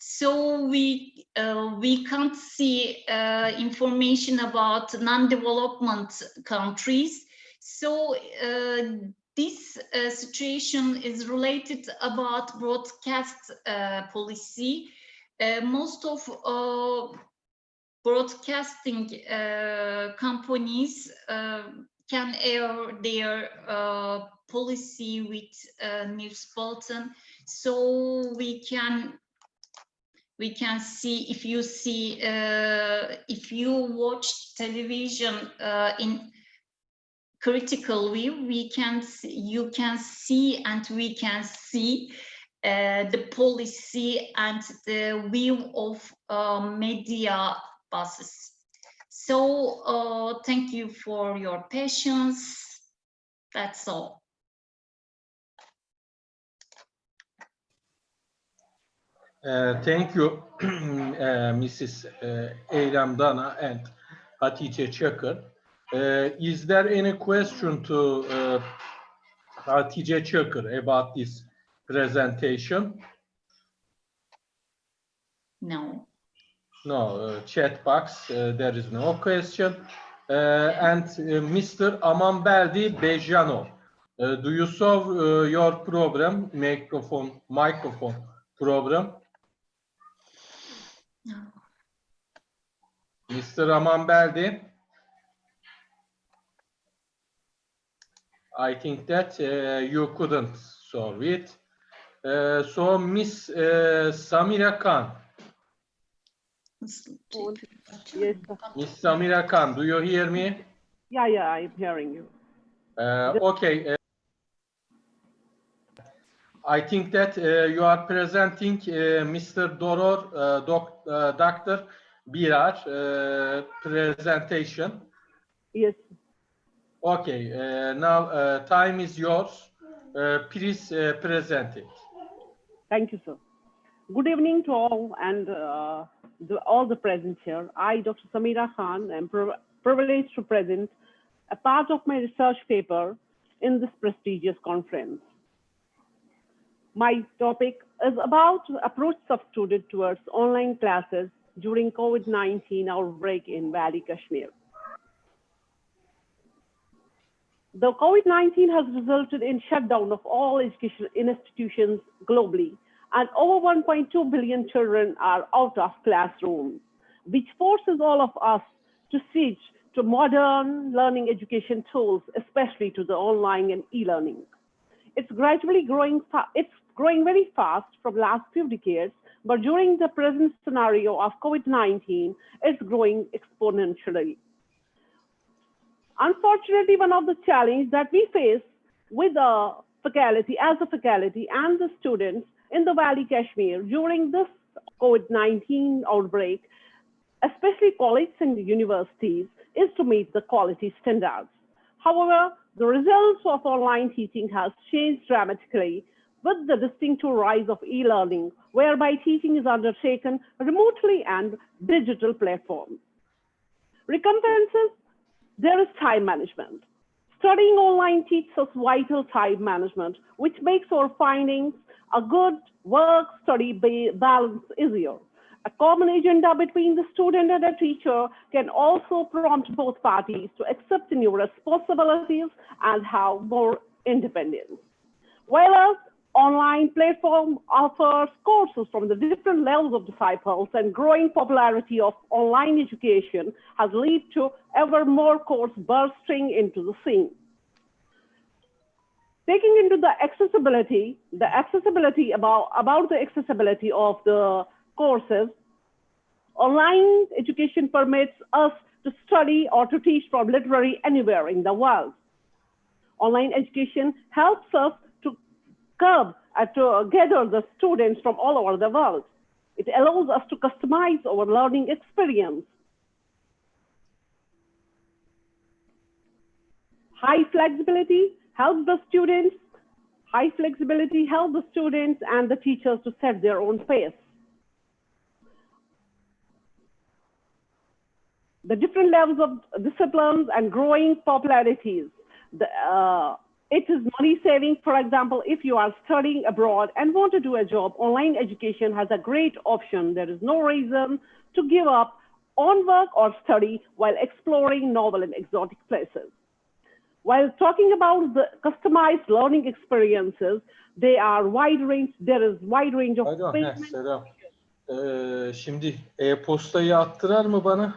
So we can't see information about non-development countries. So this situation is related about broadcast policy. Most of broadcasting companies can air their policy with news bulletin. So we can we can see, if you see, if you watch television in critical view, we can see, you can see, and we can see the policy and the view of media buses. So thank you for your patience. That's all. Thank you, Mrs. Eylem Dana and Hatice Çakır. Is there any question to Hatice Çakır about this presentation? No. No, chat box, there is no question. And Mr. Amanbeldi Bejano, do you solve your problem, microphone problem? No. Mr. Amanbeldi, I think that you couldn't solve it. So Miss Samira Khan. Yes. Miss Samira Khan, do you hear me? Yeah, I'm hearing you. Okay. I think that you are presenting Mr. Dr. Birar presentation. Yes. Okay. Now time is yours. Please present it. Thank you, sir. Good evening to all and all the present here. I, Dr. Samira Khan, am privileged to present a part of my research paper in this prestigious conference. My topic is about approach of students towards online classes during COVID-19 outbreak in Valley Kashmir. The COVID-19 has resulted in shutdown of all education institutions globally, and over 1.2 billion children are out of classrooms, which forces all of us to switch to modern learning education tools, especially to the online and e-learning. It's gradually growing. It's growing very fast from last few decades, but during the present scenario of COVID-19, it's growing exponentially. Unfortunately, one of the challenges that we face with the faculty, as a faculty and the students in the Valley Kashmir during this COVID-19 outbreak, especially colleges and universities, is to meet the quality standards. However, the results of online teaching has changed dramatically with the distinctive rise of e-learning, whereby teaching is undertaken remotely and digital platforms. Recompenses, there is time management. Studying online teaches us vital time management, which makes our findings a good work-study balance easier. A common agenda between the student and a teacher can also prompt both parties to accept new responsibilities and have more independence. Whereas online platform offers courses from the different levels of disciples, and growing popularity of online education has led to ever more courses bursting into the scene. Taking into the accessibility about the accessibility of the courses, online education permits us to study or to teach from literally anywhere in the world. Online education helps us to curb and to gather the students from all over the world. It allows us to customize our learning experience. High flexibility helps the students. High flexibility helps the students and the teachers to set their own pace. The different levels of disciplines and growing popularities. It is money saving. For example, if you are studying abroad and want to do a job, online education has a great option. There is no reason to give up on work or study while exploring novel and exotic places. While talking about the customized learning experiences, there is wide range of payment. Selam. Şimdi e-postayı attırar mı bana?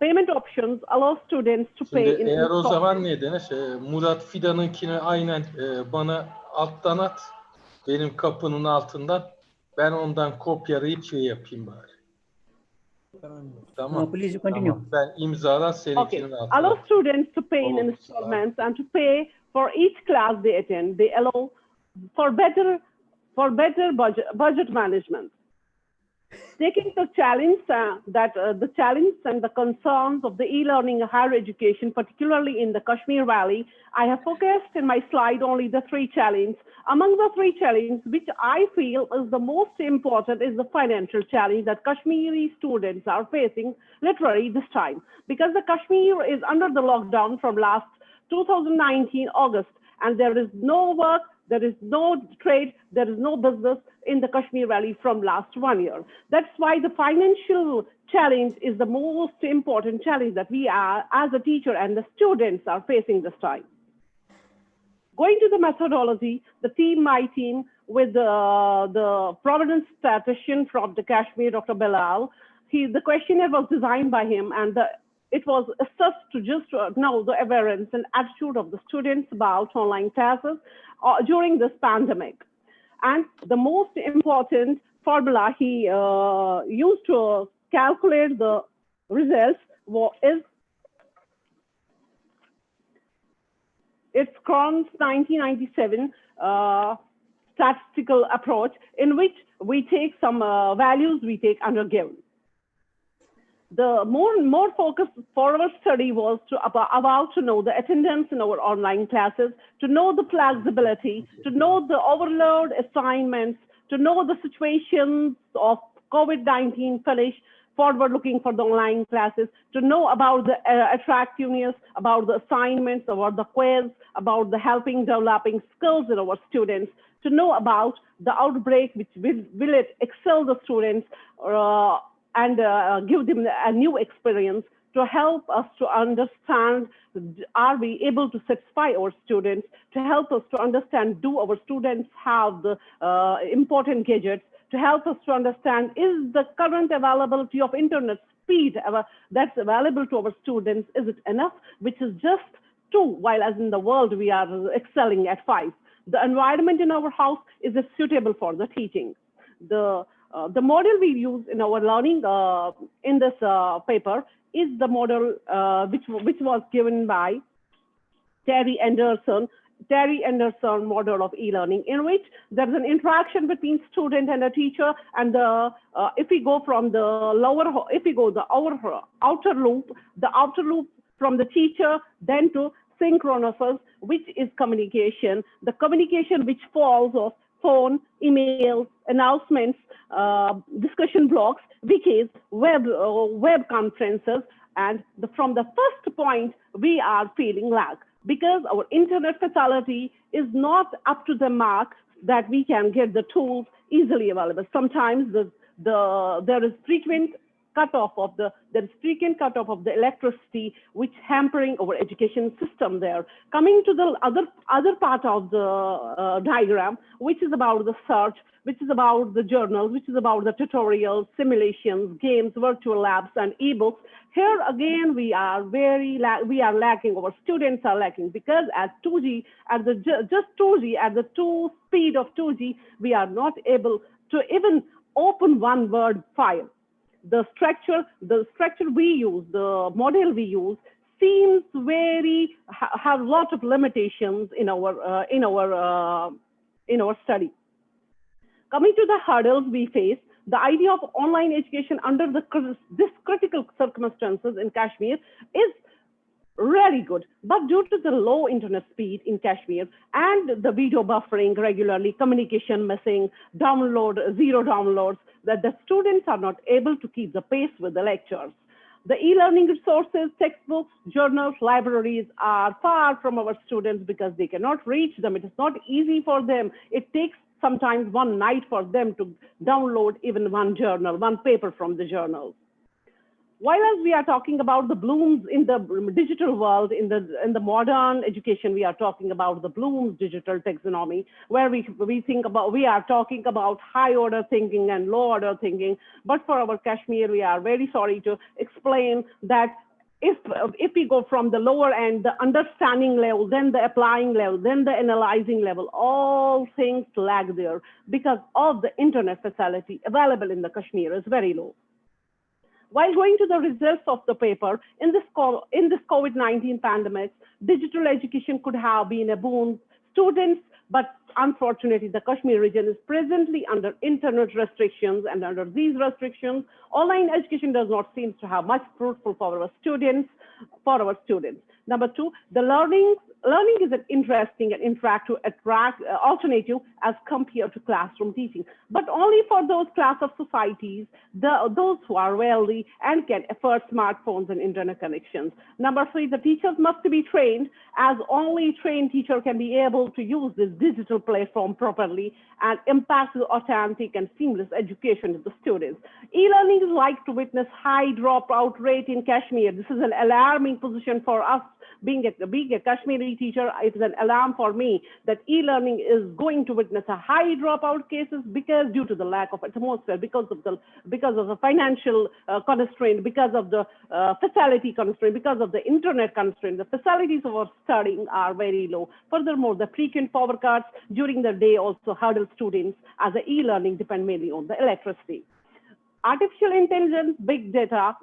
Payment options allow students to pay Şimdi in eğer o zaman ne denir? Murat Fidan'ınkini aynen bana alttan at. Benim kapının altından. Ben ondan kopyalayıp şey yapayım bari. Tamam. Please continue. Tamam. Ben imzadan Okay. seninkinin altına. Allow students to pay in Oldu. installments and to pay for each class they attend. They allow for better budget management. Taking the challenge the challenge and the concerns of the e-learning higher education, particularly in the Kashmir Valley, I have focused in my slide only the three challenges. Among the three challenges, which I feel is the most important, is the financial challenge that Kashmiri students are facing literally this time, because the Kashmir is under the lockdown from last 2019 August, and there is no work, there is no trade, there is no business in the Kashmir Valley from last 1 year. That's why the financial challenge is the most important challenge that we are, as a teacher and the students are facing this time. Going to the methodology, my team with the prominent statistician from the Kashmir, Dr. Bilal, the questionnaire was designed by him, and it was assessed to just know the awareness and attitude of the students about online classes during this pandemic. And the most important formula he used to calculate the results is it's serkand1975's statistical approach, in which we take some values we take under given. The more focus for our study was about to know the attendance in our online classes, to know the flexibility, to know the overload assignments, to know the situations of COVID-19 finish, forward looking for the online classes, to know about the attractiveness, about the assignments, about the quiz, about the helping developing skills in our students, to know about the outbreak, which will it excel the students and give them a new experience, to help us to understand, are we able to satisfy our students, to help us to understand, do our students have the important gadgets, to help us to understand, is the current availability of internet speed that's available to our students, is it enough, which is just 2, while as in the world we are excelling at 5. The environment in our house, is it suitable for the teaching? The model we use in our learning in this paper is the model which was given by Terry Anderson model of e-learning, in which there's an interaction between student and a teacher, and if we go from the outer loop from the teacher, then to synchronous, which is communication, the communication which falls of phone, emails, announcements, discussion blogs, wikis, web conferences, and from the first point, we are feeling lag, because our internet facility is not up to the mark that we can get the tools easily available. Sometimes there is frequent cutoff of the electricity, which hampering our education system there. Coming to the other part of the diagram, which is about the search, which is about the journals, which is about the tutorials, simulations, games, virtual labs, and ebooks. Here again, we are lacking. Our students are lacking, because at 2G, at the just 2G, at the speed of 2G, we are not able to even open one word file. The structure we use, the model we use, seems have a lot of limitations in our study. Coming to the hurdles we face, the idea of online education under this critical circumstances in Kashmir is really good, but due to the low internet speed in Kashmir and the video buffering regularly, communication missing, zero downloads, that the students are not able to keep the pace with the lectures. The e-learning resources, textbooks, journals, libraries are far from our students because they cannot reach them. It is not easy for them. It takes sometimes one night for them to download even one journal, one paper from the journal. While as we are talking about the blooms in the digital world, in the modern education, we are talking about the Bloom's digital taxonomy, where we are talking about high order thinking and low order thinking. But for our Kashmir, we are very sorry to explain that if we go from the lower end, the understanding level, then the applying level, then the analyzing level, all things lag there because of the internet facility available in the Kashmir is very low. While going to the results of the paper, in this COVID-19 pandemic, digital education could have been a boon students, but unfortunately, the Kashmir region is presently under internet restrictions, and under these restrictions, online education does not seem to have much fruitful for our students. Number two, the learning is an interesting and interactive alternative as compared to classroom teaching, but only for those class of societies, those who are wealthy and can afford smartphones and internet connections. Number three, the teachers must be trained, as only trained teacher can be able to use this digital platform properly and impact the authentic and seamless education of the students. E-learning is like to witness high dropout rate in Kashmir. This is an alarming position for us. Being a Kashmiri teacher, it is an alarm for me that e-learning is going to witness a high dropout cases because due to the lack of atmosphere, because of the financial constraint, because of the facility constraint, because of the internet constraint. The facilities for studying are very low. Furthermore, the frequent power cuts during the day also hurdle students, as the e-learning depend mainly on the electricity. Artificial intelligence, big data,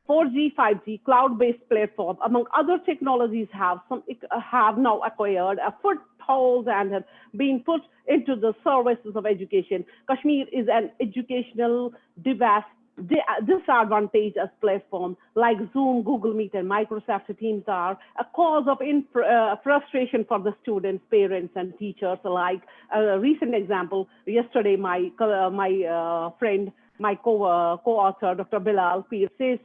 4G, 5G, cloud-based platform, among other technologies have now acquired a foothold and have been put into the services of education. Kashmir is an educational disadvantage as platform like Zoom, Google Meet, and Microsoft Teams are a cause of frustration for the students, parents, and teachers alike. A recent example, yesterday, my friend, my co-author, Dr. Bilal,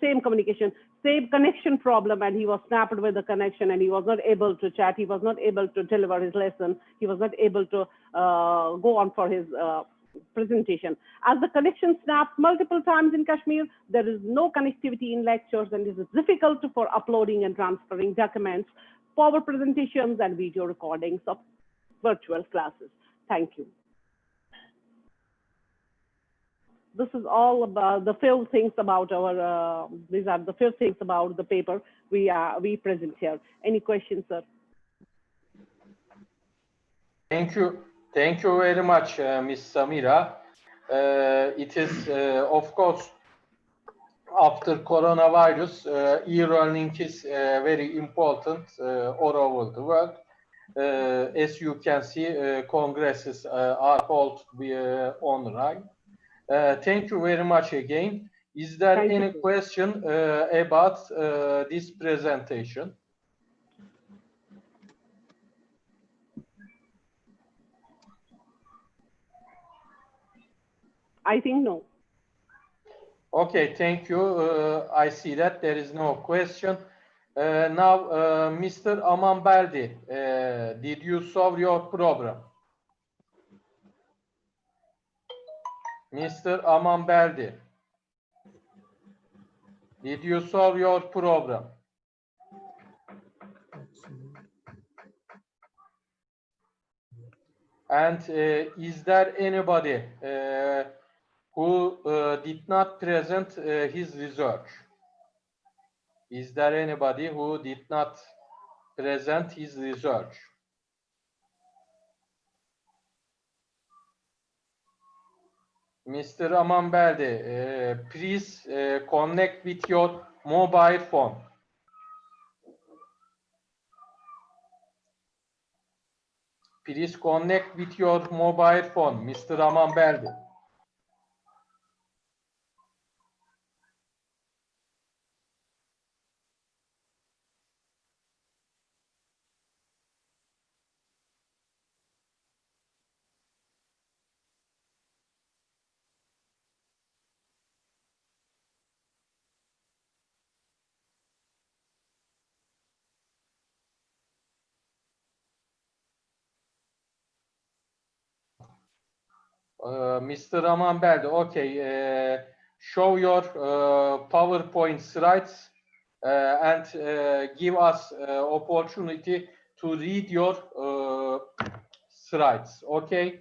same communication, same connection problem, and he was snapped with the connection, and he was not able to chat, he was not able to deliver his lesson, he was not able to go on for his presentation. As the connection snaps multiple times in Kashmir, there is no connectivity in lectures, and it is difficult for uploading and transferring documents, power presentations, and video recordings of virtual classes. Thank you. This is all about the few things about our, these are the few things about the paper we present here. Any questions, sir? Thank you. Thank you very much, Ms. Samira. It is, of course, after coronavirus, e-learning is very important all over the world. As you can see, congresses are held online. Thank you very much again. Is there any question about this presentation? I think no. Okay, thank you. I see that there is no question. Now, Mr. Amanberdi, did you solve your problem? Mr. Amanberdi, did you solve your problem? And is there anybody who did not present his research? Is there anybody who did not present his research? Mr. Amanberdi, please connect with your mobile phone. Please connect with your mobile phone, Mr. Amanberdi. Mr. Amanberdi, okay, show your PowerPoint slides and give us opportunity to read your slides, okay?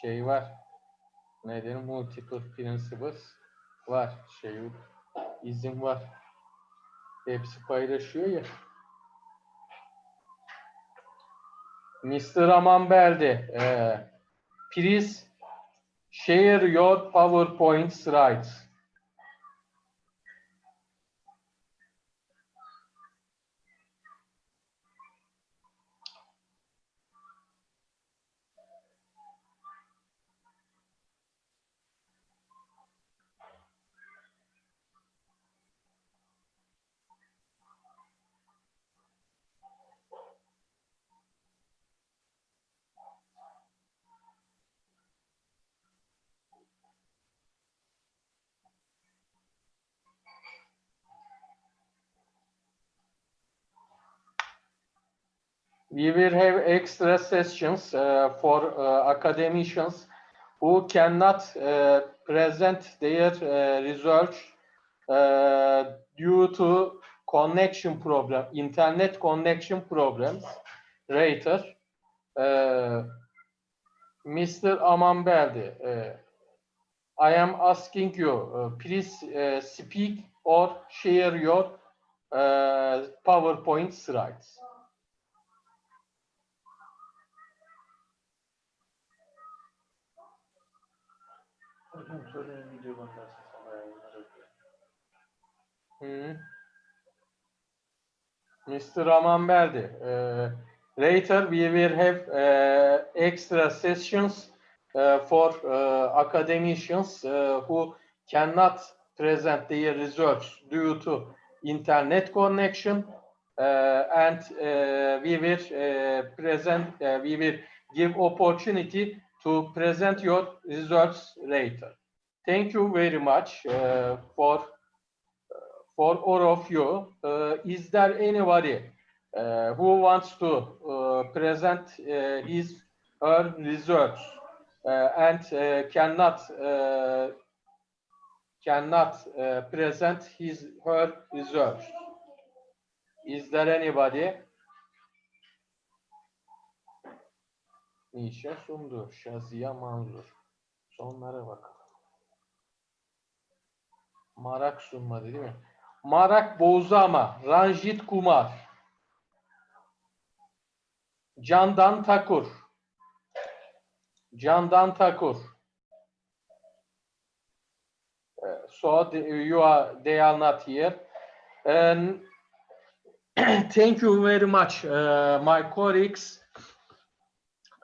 şey var. Nedir? Multiple principles var. İzin var. Hepsi paylaşıyor ya. Mr. Amanberdi, please share your PowerPoint slides. We will have extra sessions for academicians who cannot present their research due to connection problem, internet connection problems. Later, Mr. Amanberdi, I am asking you, please speak or share your PowerPoint slides. Mr. Amanberdi, later we will have extra sessions for academicians who cannot present their research due to internet connection, and we will give opportunity to present your results later. Thank you very much for all of you. Is there anybody who wants to present her research and cannot present her research? Is there anybody? Nişe sundu, Şaziye Manzur. Sonlara bakalım. Marak sunmadı değil mi? Marak Bozama, Ranjit Kumar, Candan Takur, So they are not here. Thank you very much, my colleagues.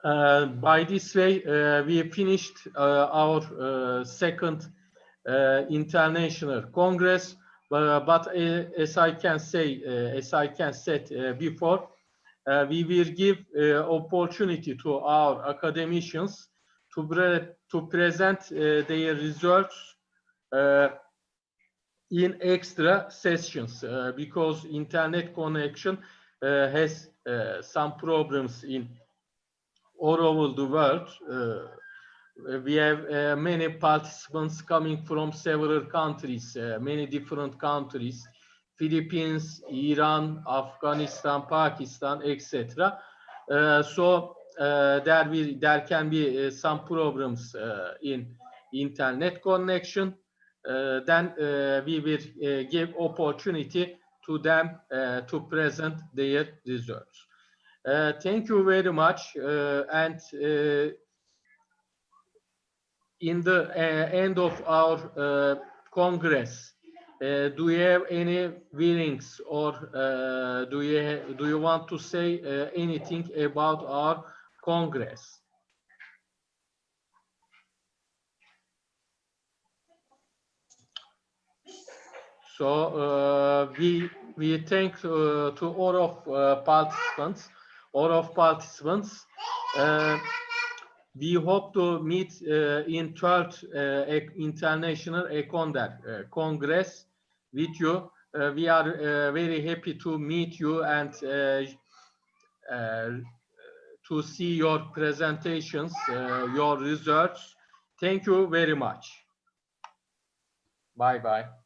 By this way, we finished our second international congress. But as I can said before, we will give opportunity to our academicians to present their results in extra sessions because internet connection has some problems in all over the world. We have many participants coming from several countries, many different countries, Philippines, Iran, Afghanistan, Pakistan, etc. So there can be some problems in internet connection. Then we will give opportunity to them to present their results. Thank you very much, and in the end of our congress, do you have any feelings or do you want to say anything about our congress? So we thank to all of participants. We hope to meet in third International Econder Congress with you. We are very happy to meet you and to see your presentations, your research. Thank you very much. Bye-bye.